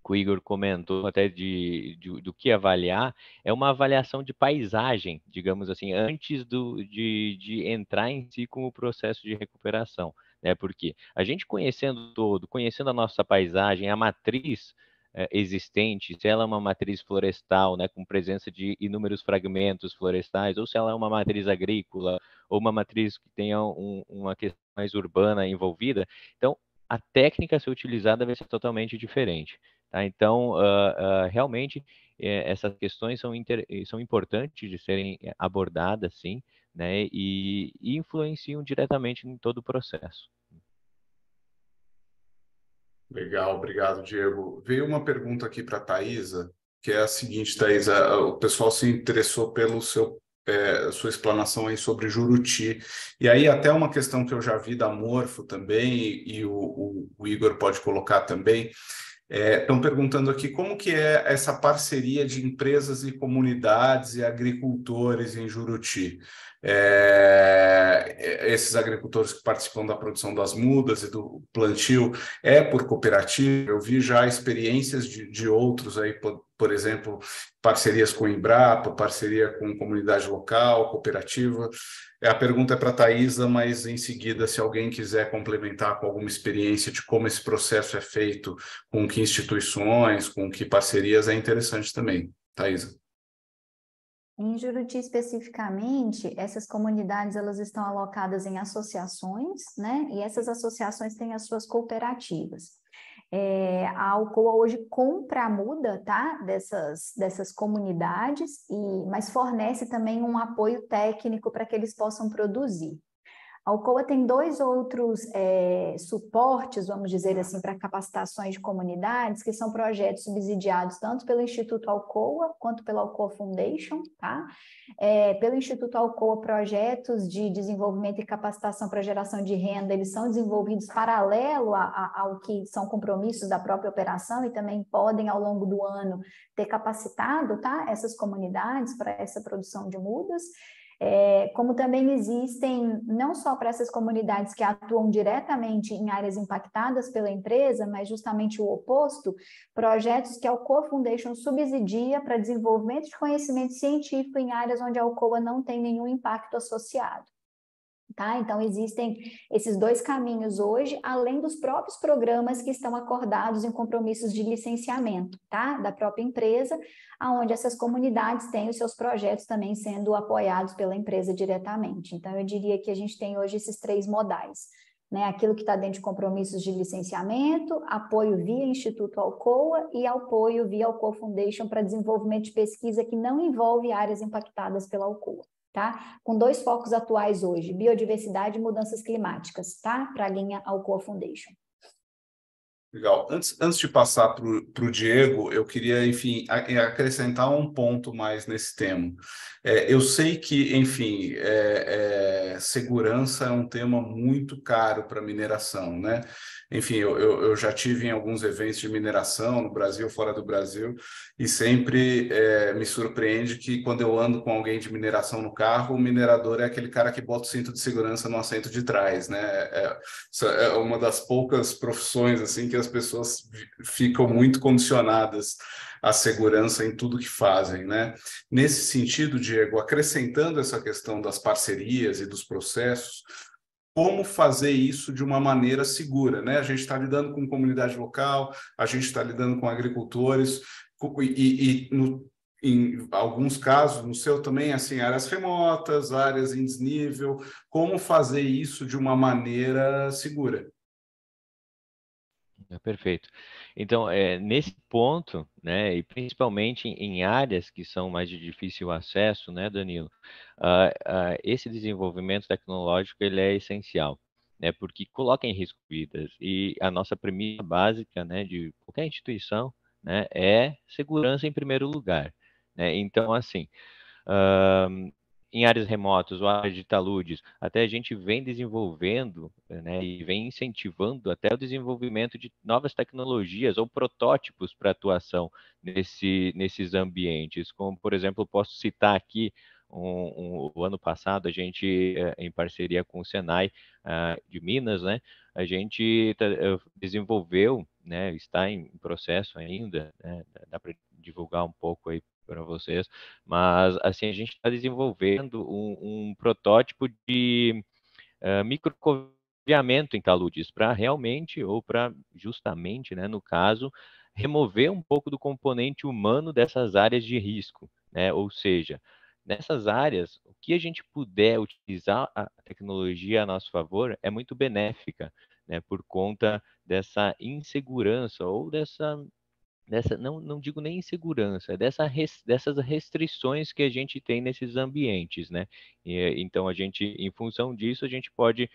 D: o Igor comentou até do que avaliar, é uma avaliação de paisagem, digamos assim, antes de entrar em si com o processo de recuperação, né? Porque a gente conhecendo a nossa paisagem, a matriz existente, se ela é uma matriz florestal, né, com presença de inúmeros fragmentos florestais, ou se ela é uma matriz agrícola, ou uma matriz que tenha uma questão mais urbana envolvida, então a técnica a ser utilizada vai ser totalmente diferente. Tá? Então, realmente, essas questões são importantes de serem abordadas, sim, né, e influenciam diretamente em todo o processo.
A: Legal, obrigado, Diego. Veio uma pergunta aqui para a Thaisa, que é a seguinte, Thaisa, o pessoal se interessou pelo sua explanação aí sobre Juruti. E aí até uma questão que eu já vi da Morfo também, e o Igor pode colocar também, estão perguntando aqui como que é essa parceria de empresas e comunidades e agricultores em Juruti. Esses agricultores que participam da produção das mudas e do plantio é por cooperativa. Eu vi já experiências de outros aí, por exemplo, parcerias com o Embrapa, parceria com comunidade local, cooperativa. A pergunta é para a Thaisa, mas em seguida, se alguém quiser complementar com alguma experiência de como esse processo é feito, com que instituições, com que parcerias, é interessante também. Thaisa.
E: Em Juruti, especificamente, essas comunidades elas estão alocadas em associações, né? E essas associações têm as suas cooperativas. A Alcoa hoje compra a muda, tá? Dessas comunidades, mas fornece também um apoio técnico para que eles possam produzir. A Alcoa tem dois outros suportes, vamos dizer assim, para capacitações de comunidades, que são projetos subsidiados tanto pelo Instituto Alcoa quanto pela Alcoa Foundation, tá? Pelo Instituto Alcoa, projetos de desenvolvimento e capacitação para geração de renda, eles são desenvolvidos paralelo ao que são compromissos da própria operação e também podem, ao longo do ano, ter capacitado, tá? Essas comunidades para essa produção de mudas. Como também existem, não só para essas comunidades que atuam diretamente em áreas impactadas pela empresa, mas justamente o oposto, projetos que a Alcoa Foundation subsidia para desenvolvimento de conhecimento científico em áreas onde a Alcoa não tem nenhum impacto associado. Tá? Então, existem esses dois caminhos hoje, além dos próprios programas que estão acordados em compromissos de licenciamento, tá? Da própria empresa, onde essas comunidades têm os seus projetos também sendo apoiados pela empresa diretamente. Então, eu diria que a gente tem hoje esses três modais, né? Aquilo que está dentro de compromissos de licenciamento, apoio via Instituto Alcoa e apoio via Alcoa Foundation para desenvolvimento de pesquisa que não envolve áreas impactadas pela Alcoa. Tá? Com dois focos atuais hoje, biodiversidade e mudanças climáticas, tá? Para a linha Alcoa Foundation.
A: Legal. Antes de passar para o Diego, eu queria, enfim, acrescentar um ponto mais nesse tema. Eu sei que, enfim, segurança é um tema muito caro para mineração, né? Enfim, eu já tive em alguns eventos de mineração no Brasil, fora do Brasil, e sempre me surpreende que quando eu ando com alguém de mineração no carro, o minerador é aquele cara que bota o cinto de segurança no assento de trás, né? É uma das poucas profissões assim que as pessoas ficam muito condicionadas à segurança em tudo que fazem, né? Nesse sentido, Diego, acrescentando essa questão das parcerias e dos processos, como fazer isso de uma maneira segura, né? A gente está lidando com comunidade local, a gente está lidando com agricultores, em alguns casos, no seu também, assim, áreas remotas, áreas em desnível, como fazer isso de uma maneira segura?
D: Perfeito. Então, nesse ponto, né, e principalmente em áreas que são mais de difícil acesso, né, Danilo, esse desenvolvimento tecnológico ele é essencial, né, porque coloca em risco vidas e a nossa premissa básica, né, de qualquer instituição, né, é segurança em primeiro lugar, né? Então, assim, em áreas remotas ou áreas de taludes, até a gente vem desenvolvendo, né, e vem incentivando até o desenvolvimento de novas tecnologias ou protótipos para atuação nesses ambientes. Como, por exemplo, posso citar aqui o ano passado, a gente, em parceria com o Senai de Minas, né, a gente desenvolveu, né, está em processo ainda, né, dá para divulgar um pouco aí para vocês, mas assim a gente está desenvolvendo um protótipo de microcoveamento em taludes para realmente ou para justamente, né, no caso, remover um pouco do componente humano dessas áreas de risco, né? Ou seja, nessas áreas, o que a gente puder utilizar a tecnologia a nosso favor é muito benéfica, né? Por conta dessa insegurança ou dessa não digo nem insegurança, é dessas restrições que a gente tem nesses ambientes, né? Então, em função disso, a gente pode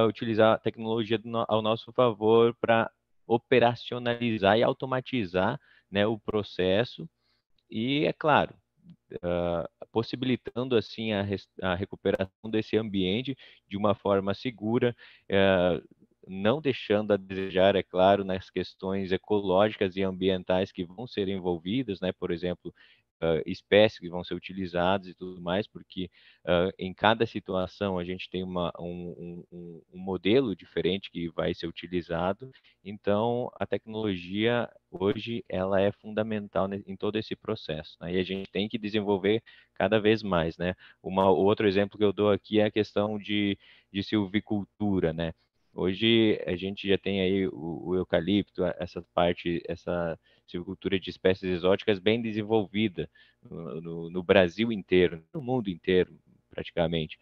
D: utilizar a tecnologia ao nosso favor para operacionalizar e automatizar, né, o processo e, é claro, possibilitando assim a recuperação desse ambiente de uma forma segura, não deixando a desejar, é claro, nas questões ecológicas e ambientais que vão ser envolvidas, né? Por exemplo, espécies que vão ser utilizadas e tudo mais, porque em cada situação a gente tem um modelo diferente que vai ser utilizado. Então, a tecnologia hoje ela é fundamental em todo esse processo, né? E a gente tem que desenvolver cada vez mais, né? Outro exemplo que eu dou aqui é a questão de silvicultura, né? Hoje a gente já tem aí o eucalipto, essa silvicultura de espécies exóticas bem desenvolvida no Brasil inteiro, no mundo inteiro, praticamente,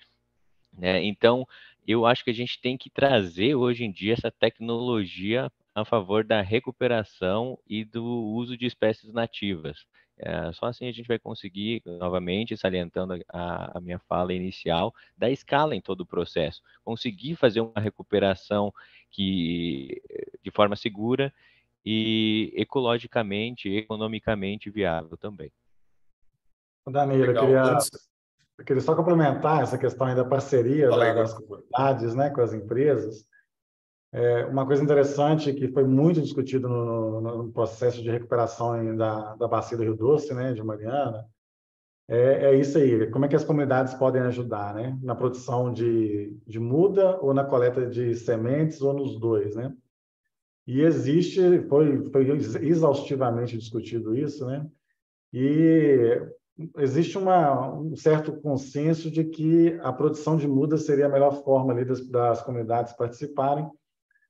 D: né? Então, eu acho que a gente tem que trazer hoje em dia essa tecnologia a favor da recuperação e do uso de espécies nativas. Só assim a gente vai conseguir, novamente, salientando a minha fala inicial, dar escala em todo o processo, conseguir fazer uma recuperação de forma segura e ecologicamente, economicamente viável também.
C: Danilo,
A: Legal.
C: eu queria só complementar essa questão aí da parceria
A: Fala aí,
C: das comunidades, né, com as empresas. Uma coisa interessante que foi muito discutido no processo de recuperação da bacia do Rio Doce, né, de Mariana, é isso aí. Como é que as comunidades podem ajudar, né, na produção de muda ou na coleta de sementes ou nos dois, né? E foi exaustivamente discutido isso, né? E existe um certo consenso de que a produção de mudas seria a melhor forma ali das comunidades participarem.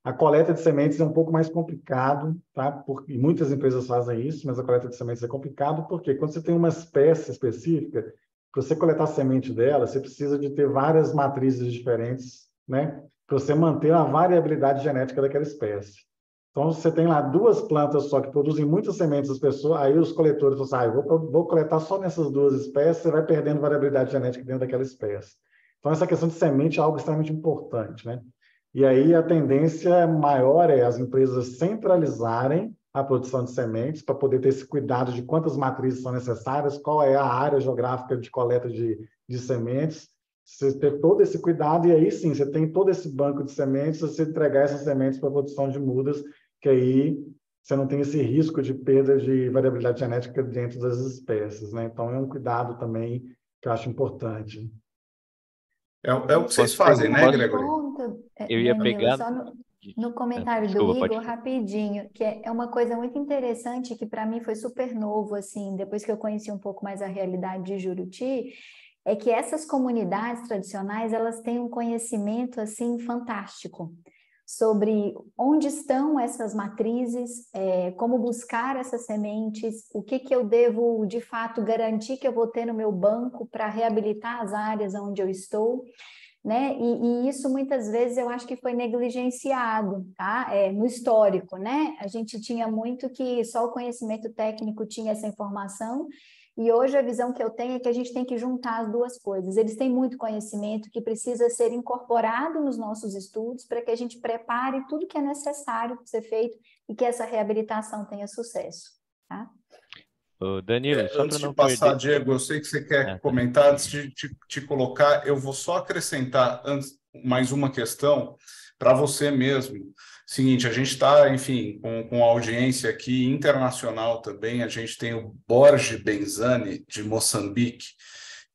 C: A coleta de sementes é um pouco mais complicado, tá? E muitas empresas fazem isso, mas a coleta de sementes é complicado porque quando você tem uma espécie específica, para você coletar a semente dela, você precisa de ter várias matrizes diferentes, né? Para você manter a variabilidade genética daquela espécie. Então, você tem lá duas plantas só que produzem muitas sementes das pessoas, aí os coletores falam assim, eu vou coletar só nessas duas espécies, você vai perdendo variabilidade genética dentro daquela espécie. Então, essa questão de semente é algo extremamente importante, né? E aí a tendência maior é as empresas centralizarem a produção de sementes para poder ter esse cuidado de quantas matrizes são necessárias, qual é a área geográfica de coleta de sementes, você ter todo esse cuidado, e aí sim, você tem todo esse banco de sementes, você entregar essas sementes para a produção de mudas, que aí você não tem esse risco de perda de variabilidade genética dentro das espécies, né? Então, é um cuidado também que eu acho importante.
A: É o que vocês fazem, né, Gregory?
D: Eu ia
E: Danilo,
D: pegar...
E: só no comentário
D: Desculpa,
E: do Igor, rapidinho, que é uma coisa muito interessante que para mim foi super novo, assim, depois que eu conheci um pouco mais a realidade de Juruti, é que essas comunidades tradicionais, elas têm um conhecimento, assim, fantástico sobre onde estão essas matrizes, como buscar essas sementes, o que eu devo, de fato, garantir que eu vou ter no meu banco para reabilitar as áreas onde eu estou, né? E isso muitas vezes eu acho que foi negligenciado, tá? No histórico, né? A gente tinha muito que só o conhecimento técnico tinha essa informação, e hoje a visão que eu tenho é que a gente tem que juntar as duas coisas. Eles têm muito conhecimento que precisa ser incorporado nos nossos estudos para que a gente prepare tudo que é necessário para ser feito e que essa reabilitação tenha sucesso, tá?
D: Danilo, só
A: Antes
D: para
A: de
D: não
A: passar,
D: perder...
A: Diego, eu sei que você quer
D: Tá.
A: comentar, antes de te colocar, eu vou só acrescentar mais uma questão para você mesmo. Seguinte, a gente está, enfim, com audiência aqui internacional também, a gente tem o Borge Benzani, de Moçambique,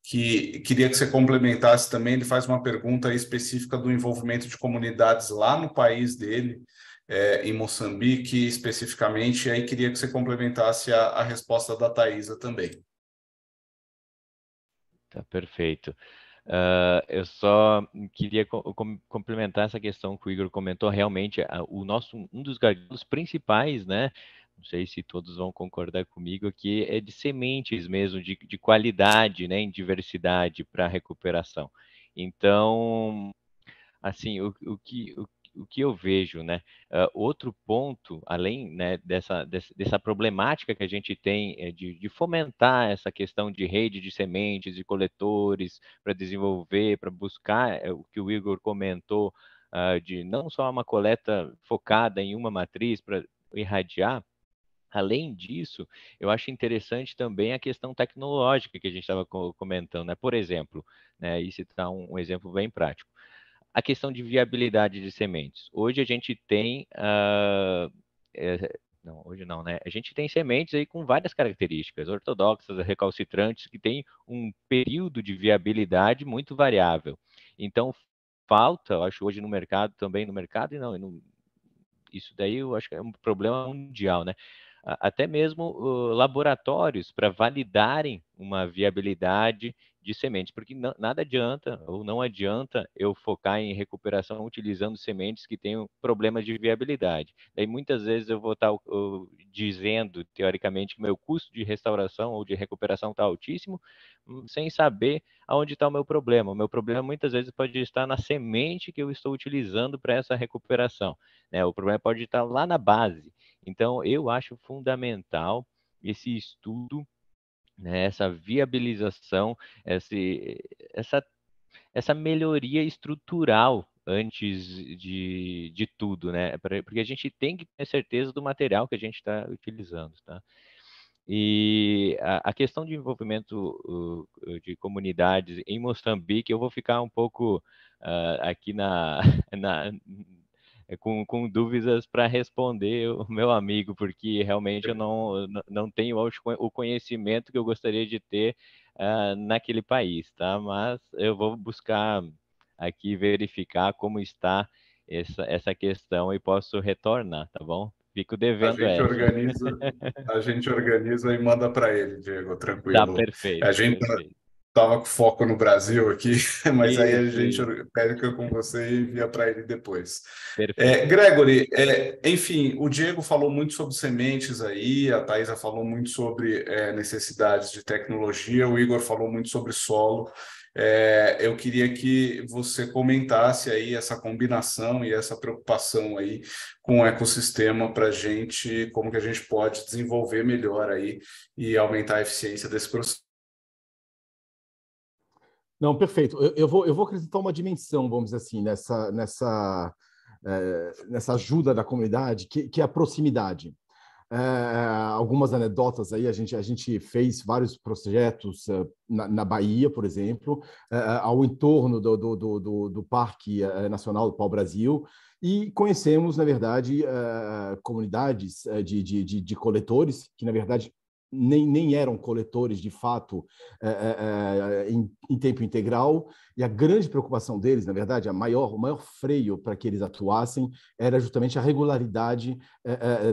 A: que queria que você complementasse também, ele faz uma pergunta específica do envolvimento de comunidades lá no país dele, em Moçambique especificamente, e aí queria que você complementasse a resposta da Thaisa também.
D: Tá perfeito. Eu só queria complementar essa questão que o Igor comentou. Realmente, um dos gargalos principais, né? Não sei se todos vão concordar comigo, que é de sementes mesmo, de qualidade, né? Em diversidade para recuperação. Então, assim, o o que eu vejo, né? Outro ponto, além, né, dessa problemática que a gente tem de fomentar essa questão de rede de sementes, de coletores, para desenvolver, para buscar o que o Igor comentou, de não só uma coleta focada em uma matriz para irradiar. Além disso, eu acho interessante também a questão tecnológica que a gente estava comentando, né? Por exemplo, né, e citar um exemplo bem prático, a questão de viabilidade de sementes. Hoje a gente tem, não, hoje não, né? A gente tem sementes aí com várias características, ortodoxas, recalcitrantes, que tem um período de viabilidade muito variável. Então, falta, eu acho, hoje no mercado, também no mercado, e não, isso daí eu acho que é um problema mundial, né? Até mesmo laboratórios para validarem uma viabilidade de sementes, porque nada adianta ou não adianta eu focar em recuperação utilizando sementes que tenham problemas de viabilidade. Daí muitas vezes eu vou estar dizendo, teoricamente, que meu custo de restauração ou de recuperação está altíssimo, sem saber aonde está o meu problema. O meu problema muitas vezes pode estar na semente que eu estou utilizando para essa recuperação, né? O problema pode estar lá na base. Então, eu acho fundamental esse estudo, né, essa viabilização, essa, essa melhoria estrutural antes de tudo, né? Porque a gente tem que ter certeza do material que a gente está utilizando, tá? E a questão de envolvimento de comunidades em Moçambique, eu vou ficar um pouco aqui na, com dúvidas para responder o meu amigo, porque realmente eu não tenho o conhecimento que eu gostaria de ter naquele país, tá? Mas eu vou buscar aqui verificar como está essa questão e posso retornar, tá bom? Fico
A: A
D: devendo
A: gente
D: essa.
A: organiza, a gente organiza e manda para ele, Diego,
D: Tá
A: tranquilo. A
D: perfeito,
A: gente
D: perfeito.
A: estava com foco no Brasil aqui, mas aí a
D: Isso,
A: gente
D: isso,
A: pega com você e envia para ele depois.
D: perfeito.
A: Gregory, enfim, o Diego falou muito sobre sementes aí, a Thaisa falou muito sobre necessidades de tecnologia, o Igor falou muito sobre solo. Eu queria que você comentasse aí essa combinação e essa preocupação aí com o ecossistema para a gente, como que a gente pode desenvolver melhor aí e aumentar a eficiência desse processo.
B: Não, perfeito. Eu vou acrescentar uma dimensão, vamos dizer assim, nessa ajuda da comunidade, que é a proximidade. Algumas anedotas aí, a gente fez vários projetos na Bahia, por exemplo, ao entorno do Parque Nacional do Pau-Brasil, e conhecemos, na verdade, comunidades de coletores, que, na verdade, nem eram coletores de fato em tempo integral, e a grande preocupação deles, na verdade, o maior freio para que eles atuassem era justamente a regularidade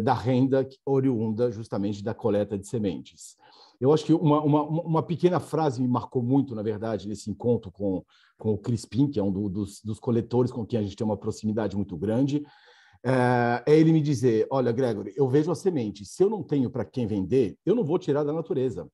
B: da renda oriunda justamente da coleta de sementes. Eu acho que uma pequena frase me marcou muito, na verdade, nesse encontro com o Crispim, que é um dos coletores com quem a gente tem uma proximidade muito grande, é ele me dizer, olha, Gregory, eu vejo a semente, se eu não tenho para quem vender, eu não vou tirar da natureza.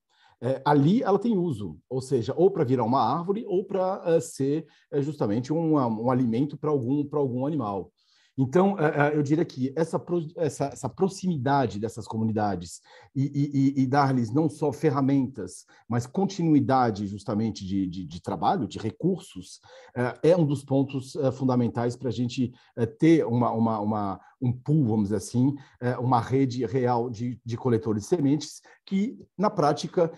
B: Ali ela tem uso, ou seja, ou para virar uma árvore, ou para ser justamente um alimento para algum animal. Então, eu diria que essa proximidade dessas comunidades e dar-lhes não só ferramentas, mas continuidade justamente de trabalho, de recursos, é um dos pontos fundamentais para a gente ter um pool, vamos dizer assim, uma rede real de coletores de sementes que, na prática,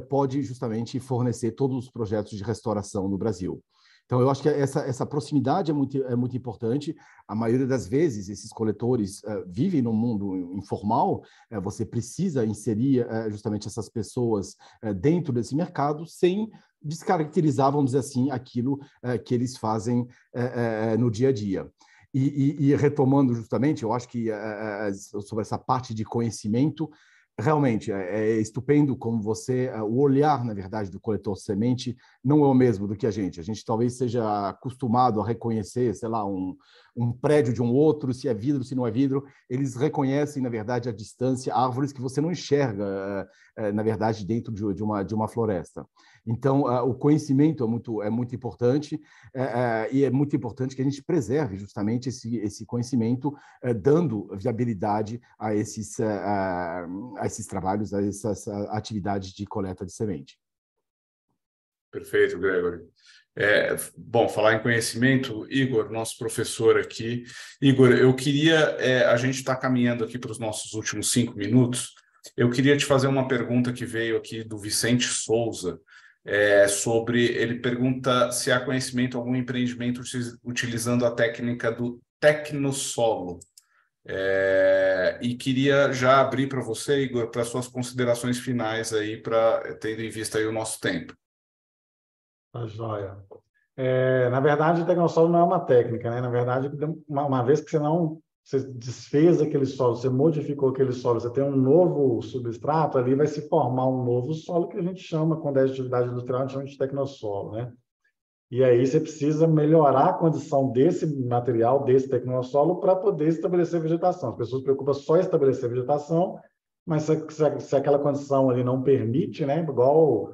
B: pode justamente fornecer todos os projetos de restauração no Brasil. Então, eu acho que essa proximidade é muito importante. A maioria das vezes, esses coletores vivem no mundo informal, você precisa inserir justamente essas pessoas dentro desse mercado sem descaracterizar, vamos dizer assim, aquilo que eles fazem no dia a dia. E retomando justamente, eu acho que sobre essa parte de conhecimento, realmente é estupendo como o olhar, na verdade, do coletor de semente não é o mesmo do que a gente. A gente talvez seja acostumado a reconhecer, sei lá, um prédio de um outro, se é vidro, se não é vidro. Eles reconhecem, na verdade, à distância, árvores que você não enxerga, na verdade, dentro de uma floresta. Então, o conhecimento é muito importante, e é muito importante que a gente preserve justamente esse conhecimento, dando viabilidade a esses trabalhos, a essas atividades de coleta de semente.
A: Perfeito, Gregory. Bom, falar em conhecimento, Igor, nosso professor aqui. Igor, eu queria, a gente está caminhando aqui para os nossos últimos 5 minutos, eu queria te fazer uma pergunta que veio aqui do Vicente Souza, ele pergunta se há conhecimento algum empreendimento utilizando a técnica do tecnossolo. E queria já abrir para você, Igor, para suas considerações finais aí, tendo em vista aí o nosso tempo.
C: Tá joia. Na verdade, o tecnossolo não é uma técnica, né? Na verdade, uma vez que você desfez aquele solo, você modificou aquele solo, você tem um novo substrato, ali vai se formar um novo solo que a gente chama, quando é de atividade industrial, a gente chama de tecnossolo, né? E aí você precisa melhorar a condição desse material, desse tecnossolo, para poder estabelecer vegetação. As pessoas se preocupam só em estabelecer vegetação, mas se aquela condição ali não permite, né? Igual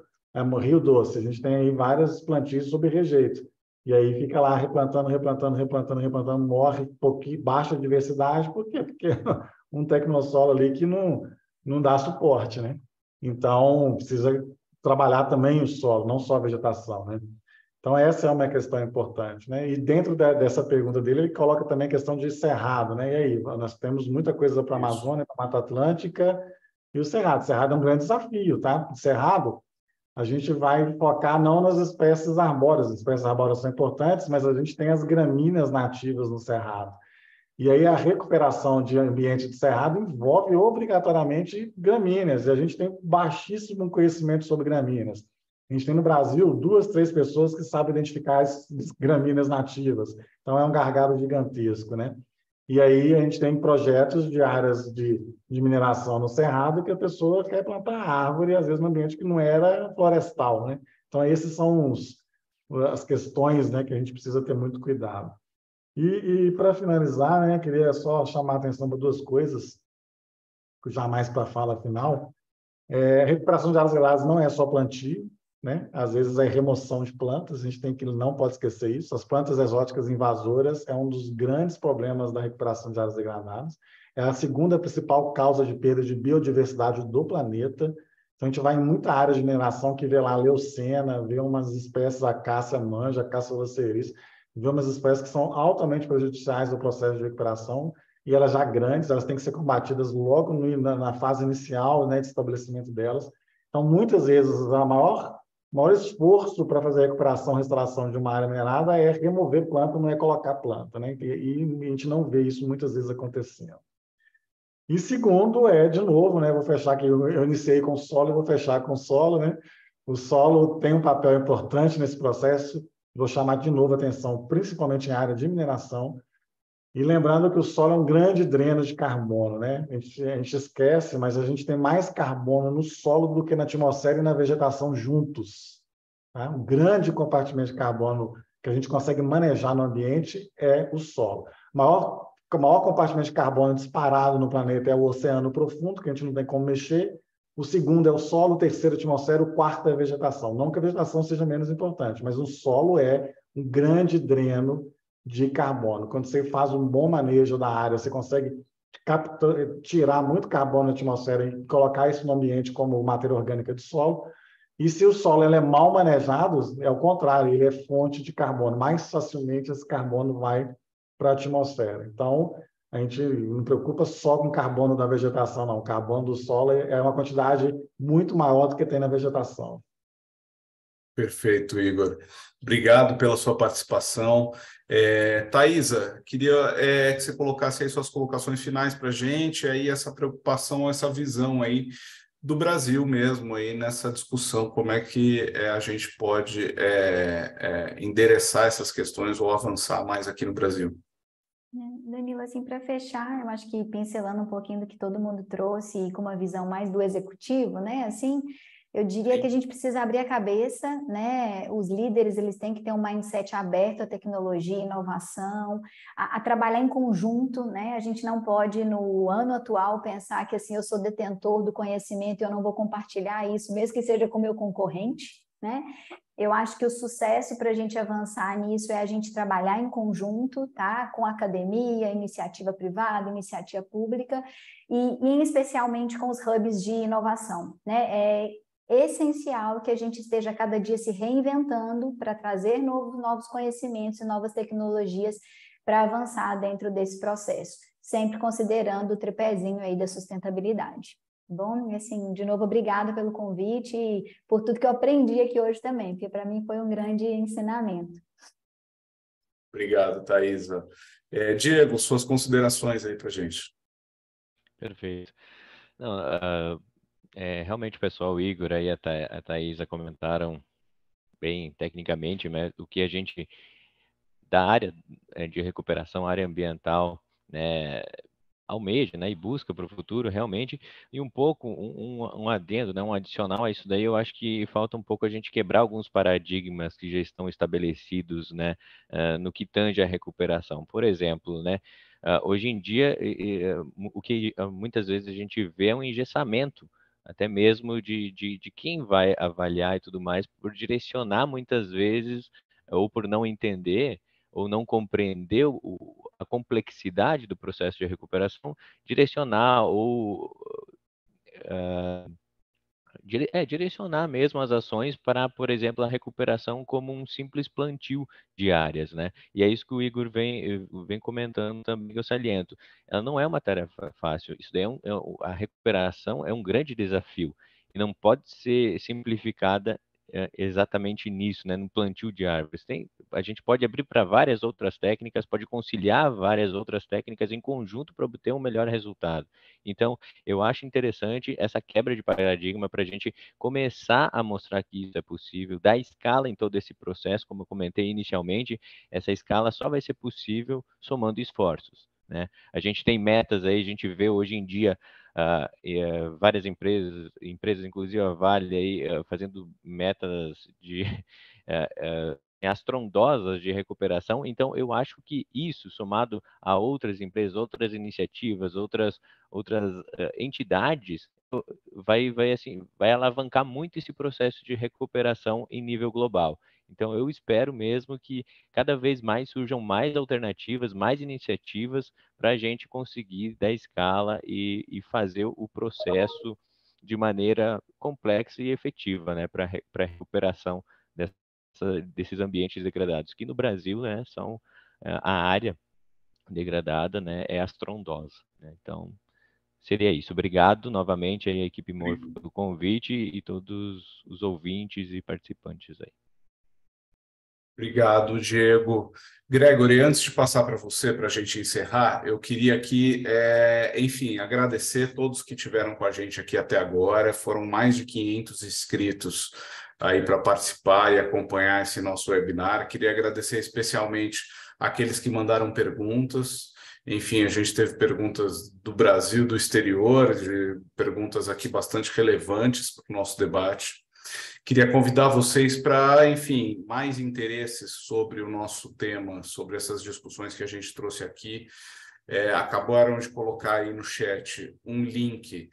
C: Rio Doce, a gente tem aí várias plantios sob rejeito. E aí fica lá replantando, morre baixa diversidade. Por quê? Porque um tecnossolo ali que não dá suporte, né? Então, precisa trabalhar também o solo, não só a vegetação, né? Então, essa é uma questão importante, né? E dentro dessa pergunta dele, ele coloca também a questão de cerrado, né? E aí, nós temos muita coisa para a Amazônia, para a Mata Atlântica e o cerrado. Cerrado é um grande desafio, tá? Cerrado, a gente vai focar não nas espécies arbóreas. As espécies arbóreas são importantes, mas a gente tem as gramíneas nativas no cerrado. E aí a recuperação de ambiente de cerrado envolve obrigatoriamente gramíneas, e a gente tem baixíssimo conhecimento sobre gramíneas. A gente tem no Brasil 2, 3 pessoas que sabem identificar as gramíneas nativas. Então, é um gargalo gigantesco, né? E aí a gente tem projetos de áreas de mineração no Cerrado que a pessoa quer plantar árvore, às vezes, num ambiente que não era florestal, né? Então, esses são as questões, né, que a gente precisa ter muito cuidado. E para finalizar, né, queria só chamar a atenção para 2 coisas, jamais para a fala final. A recuperação de áreas greladas não é só plantio, né? Às vezes é remoção de plantas, a gente não pode esquecer isso. As plantas exóticas invasoras é um dos grandes problemas da recuperação de áreas degradadas. É a segunda principal causa de perda de biodiversidade do planeta. Então, a gente vai em muita área de mineração que vê lá leucena, vê umas espécies, acácia manja, acácia lacerice, vê umas espécies que são altamente prejudiciais ao processo de recuperação, e elas já grandes, elas têm que ser combatidas logo na fase inicial, né, de estabelecimento delas. Então, muitas vezes, o maior esforço para fazer a recuperação, restauração de uma área minerada é remover planta, não é colocar planta, né? E a gente não vê isso muitas vezes acontecendo. E segundo de novo, né? Vou fechar aqui, eu iniciei com o solo e vou fechar com o solo, né? O solo tem um papel importante nesse processo, vou chamar de novo a atenção, principalmente em área de mineração, e lembrando que o solo é um grande dreno de carbono, né? A gente esquece, mas a gente tem mais carbono no solo do que na atmosfera e na vegetação juntos. Tá? Um grande compartimento de carbono que a gente consegue manejar no ambiente é o solo. O maior compartimento de carbono disparado no planeta é o oceano profundo, que a gente não tem como mexer. O segundo é o solo, o terceiro é a atmosfera, o quarto é a vegetação. Não que a vegetação seja menos importante, mas o solo é um grande dreno de carbono. Quando você faz um bom manejo da área, você consegue tirar muito carbono da atmosfera e colocar isso no ambiente como matéria orgânica de solo. E se o solo é mal manejado, é o contrário, ele é fonte de carbono. Mais facilmente esse carbono vai para a atmosfera. Então, a gente não preocupa só com o carbono da vegetação, não. O carbono do solo é uma quantidade muito maior do que tem na vegetação.
A: Perfeito, Igor. Obrigado pela sua participação. Thaisa, queria que você colocasse aí suas colocações finais para a gente, aí essa preocupação, essa visão aí do Brasil mesmo, aí nessa discussão, como é que a gente pode endereçar essas questões ou avançar mais aqui no Brasil.
E: Danilo, assim, para fechar, eu acho que pincelando um pouquinho do que todo mundo trouxe e com uma visão mais do executivo, né, assim, eu diria que a gente precisa abrir a cabeça, né, os líderes, eles têm que ter um mindset aberto à tecnologia, inovação, a trabalhar em conjunto, né, a gente não pode, no ano atual, pensar que, assim, eu sou detentor do conhecimento e eu não vou compartilhar isso, mesmo que seja com o meu concorrente, né. Eu acho que o sucesso para a gente avançar nisso é a gente trabalhar em conjunto, tá? Com a academia, iniciativa privada, iniciativa pública e especialmente com os hubs de inovação, né? É essencial que a gente esteja cada dia se reinventando para trazer novos conhecimentos e novas tecnologias para avançar dentro desse processo, sempre considerando o tripézinho aí da sustentabilidade. Bom, e assim, de novo, obrigada pelo convite e por tudo que eu aprendi aqui hoje também, porque para mim foi um grande ensinamento.
A: Obrigado, Thaisa. Diego, suas considerações aí para a gente.
D: Perfeito. Não, realmente, pessoal, o Igor e a Thaisa comentaram bem tecnicamente, né, o que a gente, da área de recuperação, área ambiental, né, almeja, né, e busca para o futuro realmente, e um pouco um adendo, né, um adicional a isso daí, eu acho que falta um pouco a gente quebrar alguns paradigmas que já estão estabelecidos, né, no que tange a recuperação. Por exemplo, né, hoje em dia, o que muitas vezes a gente vê é um engessamento, até mesmo de quem vai avaliar e tudo mais, por direcionar muitas vezes, ou por não entender, ou não compreender a complexidade do processo de recuperação, direcionar ou direcionar mesmo as ações para, por exemplo, a recuperação como um simples plantio de áreas, né? E é isso que o Igor vem comentando também, que eu saliento. Ela não é uma tarefa fácil. Isso daí a recuperação é um grande desafio e não pode ser simplificada exatamente nisso, né, no plantio de árvores. A gente pode abrir para várias outras técnicas, pode conciliar várias outras técnicas em conjunto para obter um melhor resultado. Então, eu acho interessante essa quebra de paradigma para a gente começar a mostrar que isso é possível, dar escala em todo esse processo, como eu comentei inicialmente, essa escala só vai ser possível somando esforços, né? A gente tem metas aí, a gente vê hoje em dia várias empresas inclusive a Vale, aí, fazendo metas de astrondosas de recuperação. Então, eu acho que isso, somado a outras empresas, outras iniciativas, outras entidades, vai alavancar muito esse processo de recuperação em nível global. Então, eu espero mesmo que cada vez mais surjam mais alternativas, mais iniciativas para a gente conseguir dar escala e fazer o processo de maneira complexa e efetiva, né, para a recuperação desses ambientes degradados, que no Brasil, né, são a área degradada, né, é astrondosa, né? Então, seria isso. Obrigado novamente aí, à equipe Morfo pelo convite e todos os ouvintes e participantes aí.
A: Obrigado, Diego. Gregory, antes de passar para você, para a gente encerrar, eu queria aqui, enfim, agradecer todos que tiveram com a gente aqui até agora. Foram mais de 500 inscritos aí para participar e acompanhar esse nosso webinar. Queria agradecer especialmente aqueles que mandaram perguntas. Enfim, a gente teve perguntas do Brasil, do exterior, perguntas aqui bastante relevantes para o nosso debate. Queria convidar vocês para, enfim, mais interesses sobre o nosso tema, sobre essas discussões que a gente trouxe aqui. Acabaram de colocar aí no chat um link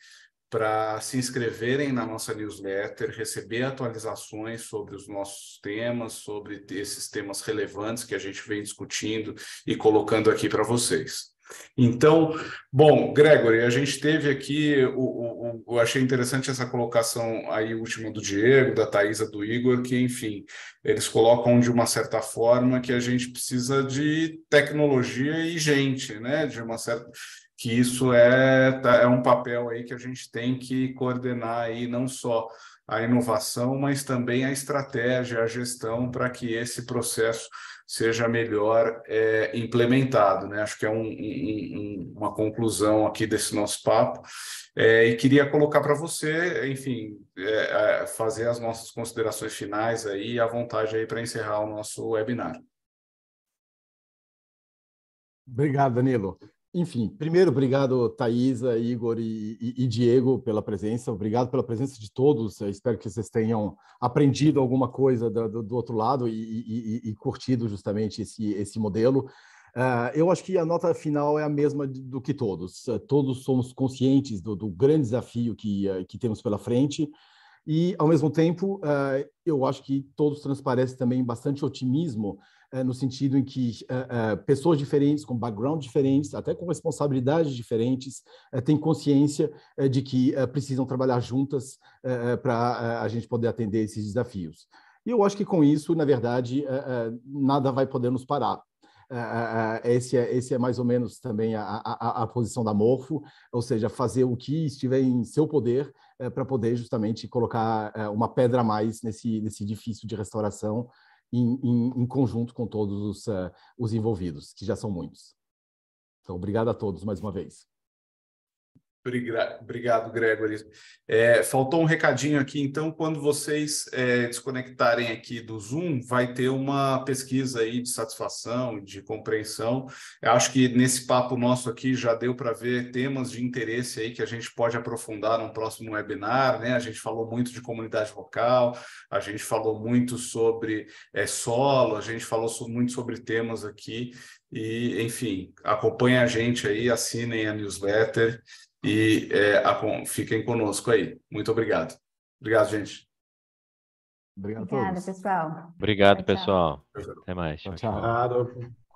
A: para se inscreverem na nossa newsletter, receber atualizações sobre os nossos temas, sobre esses temas relevantes que a gente vem discutindo e colocando aqui para vocês. Então, bom, Gregory, a gente teve aqui, eu achei interessante essa colocação aí última do Diego, da Thaisa, do Igor, que, enfim, eles colocam de uma certa forma que a gente precisa de tecnologia e gente, né? De uma certa... que isso é um papel aí que a gente tem que coordenar aí não só a inovação, mas também a estratégia, a gestão para que esse processo seja melhor implementado, né? Acho que é uma conclusão aqui desse nosso papo. E queria colocar para você, enfim, fazer as nossas considerações finais aí, à vontade aí para encerrar o nosso webinar.
B: Obrigado, Danilo. Enfim, primeiro, obrigado, Thaisa, Igor e Diego, pela presença. Obrigado pela presença de todos. Eu espero que vocês tenham aprendido alguma coisa do outro lado e curtido justamente esse modelo. Eu acho que a nota final é a mesma do que todos. Todos somos conscientes do grande desafio que temos pela frente. E, ao mesmo tempo, eu acho que todos transparecem também bastante otimismo, no sentido em que pessoas diferentes, com background diferentes, até com responsabilidades diferentes, têm consciência de que precisam trabalhar juntas para a gente poder atender esses desafios. E eu acho que, com isso, na verdade, nada vai poder nos parar. Esse é mais ou menos também a posição da Morfo, ou seja, fazer o que estiver em seu poder para poder justamente colocar uma pedra a mais nesse edifício de restauração em conjunto com todos os envolvidos, que já são muitos. Então, obrigado a todos mais uma vez.
A: Obrigado, Gregory. Faltou um recadinho aqui, então, quando vocês desconectarem aqui do Zoom, vai ter uma pesquisa aí de satisfação, de compreensão. Eu acho que nesse papo nosso aqui já deu para ver temas de interesse aí que a gente pode aprofundar no próximo webinar, né? A gente falou muito de comunidade local, a gente falou muito sobre solo, a gente falou muito sobre temas aqui e, enfim, acompanhem a gente aí, assinem a newsletter e fiquem conosco aí. Muito obrigado. Obrigado, gente.
B: Obrigado a
E: Obrigada,
B: todos.
E: pessoal.
D: Obrigado,
E: Tchau, tchau.
D: pessoal. Até mais.
B: Tchau,
D: Tchau, tchau.
B: tchau.
C: Obrigado.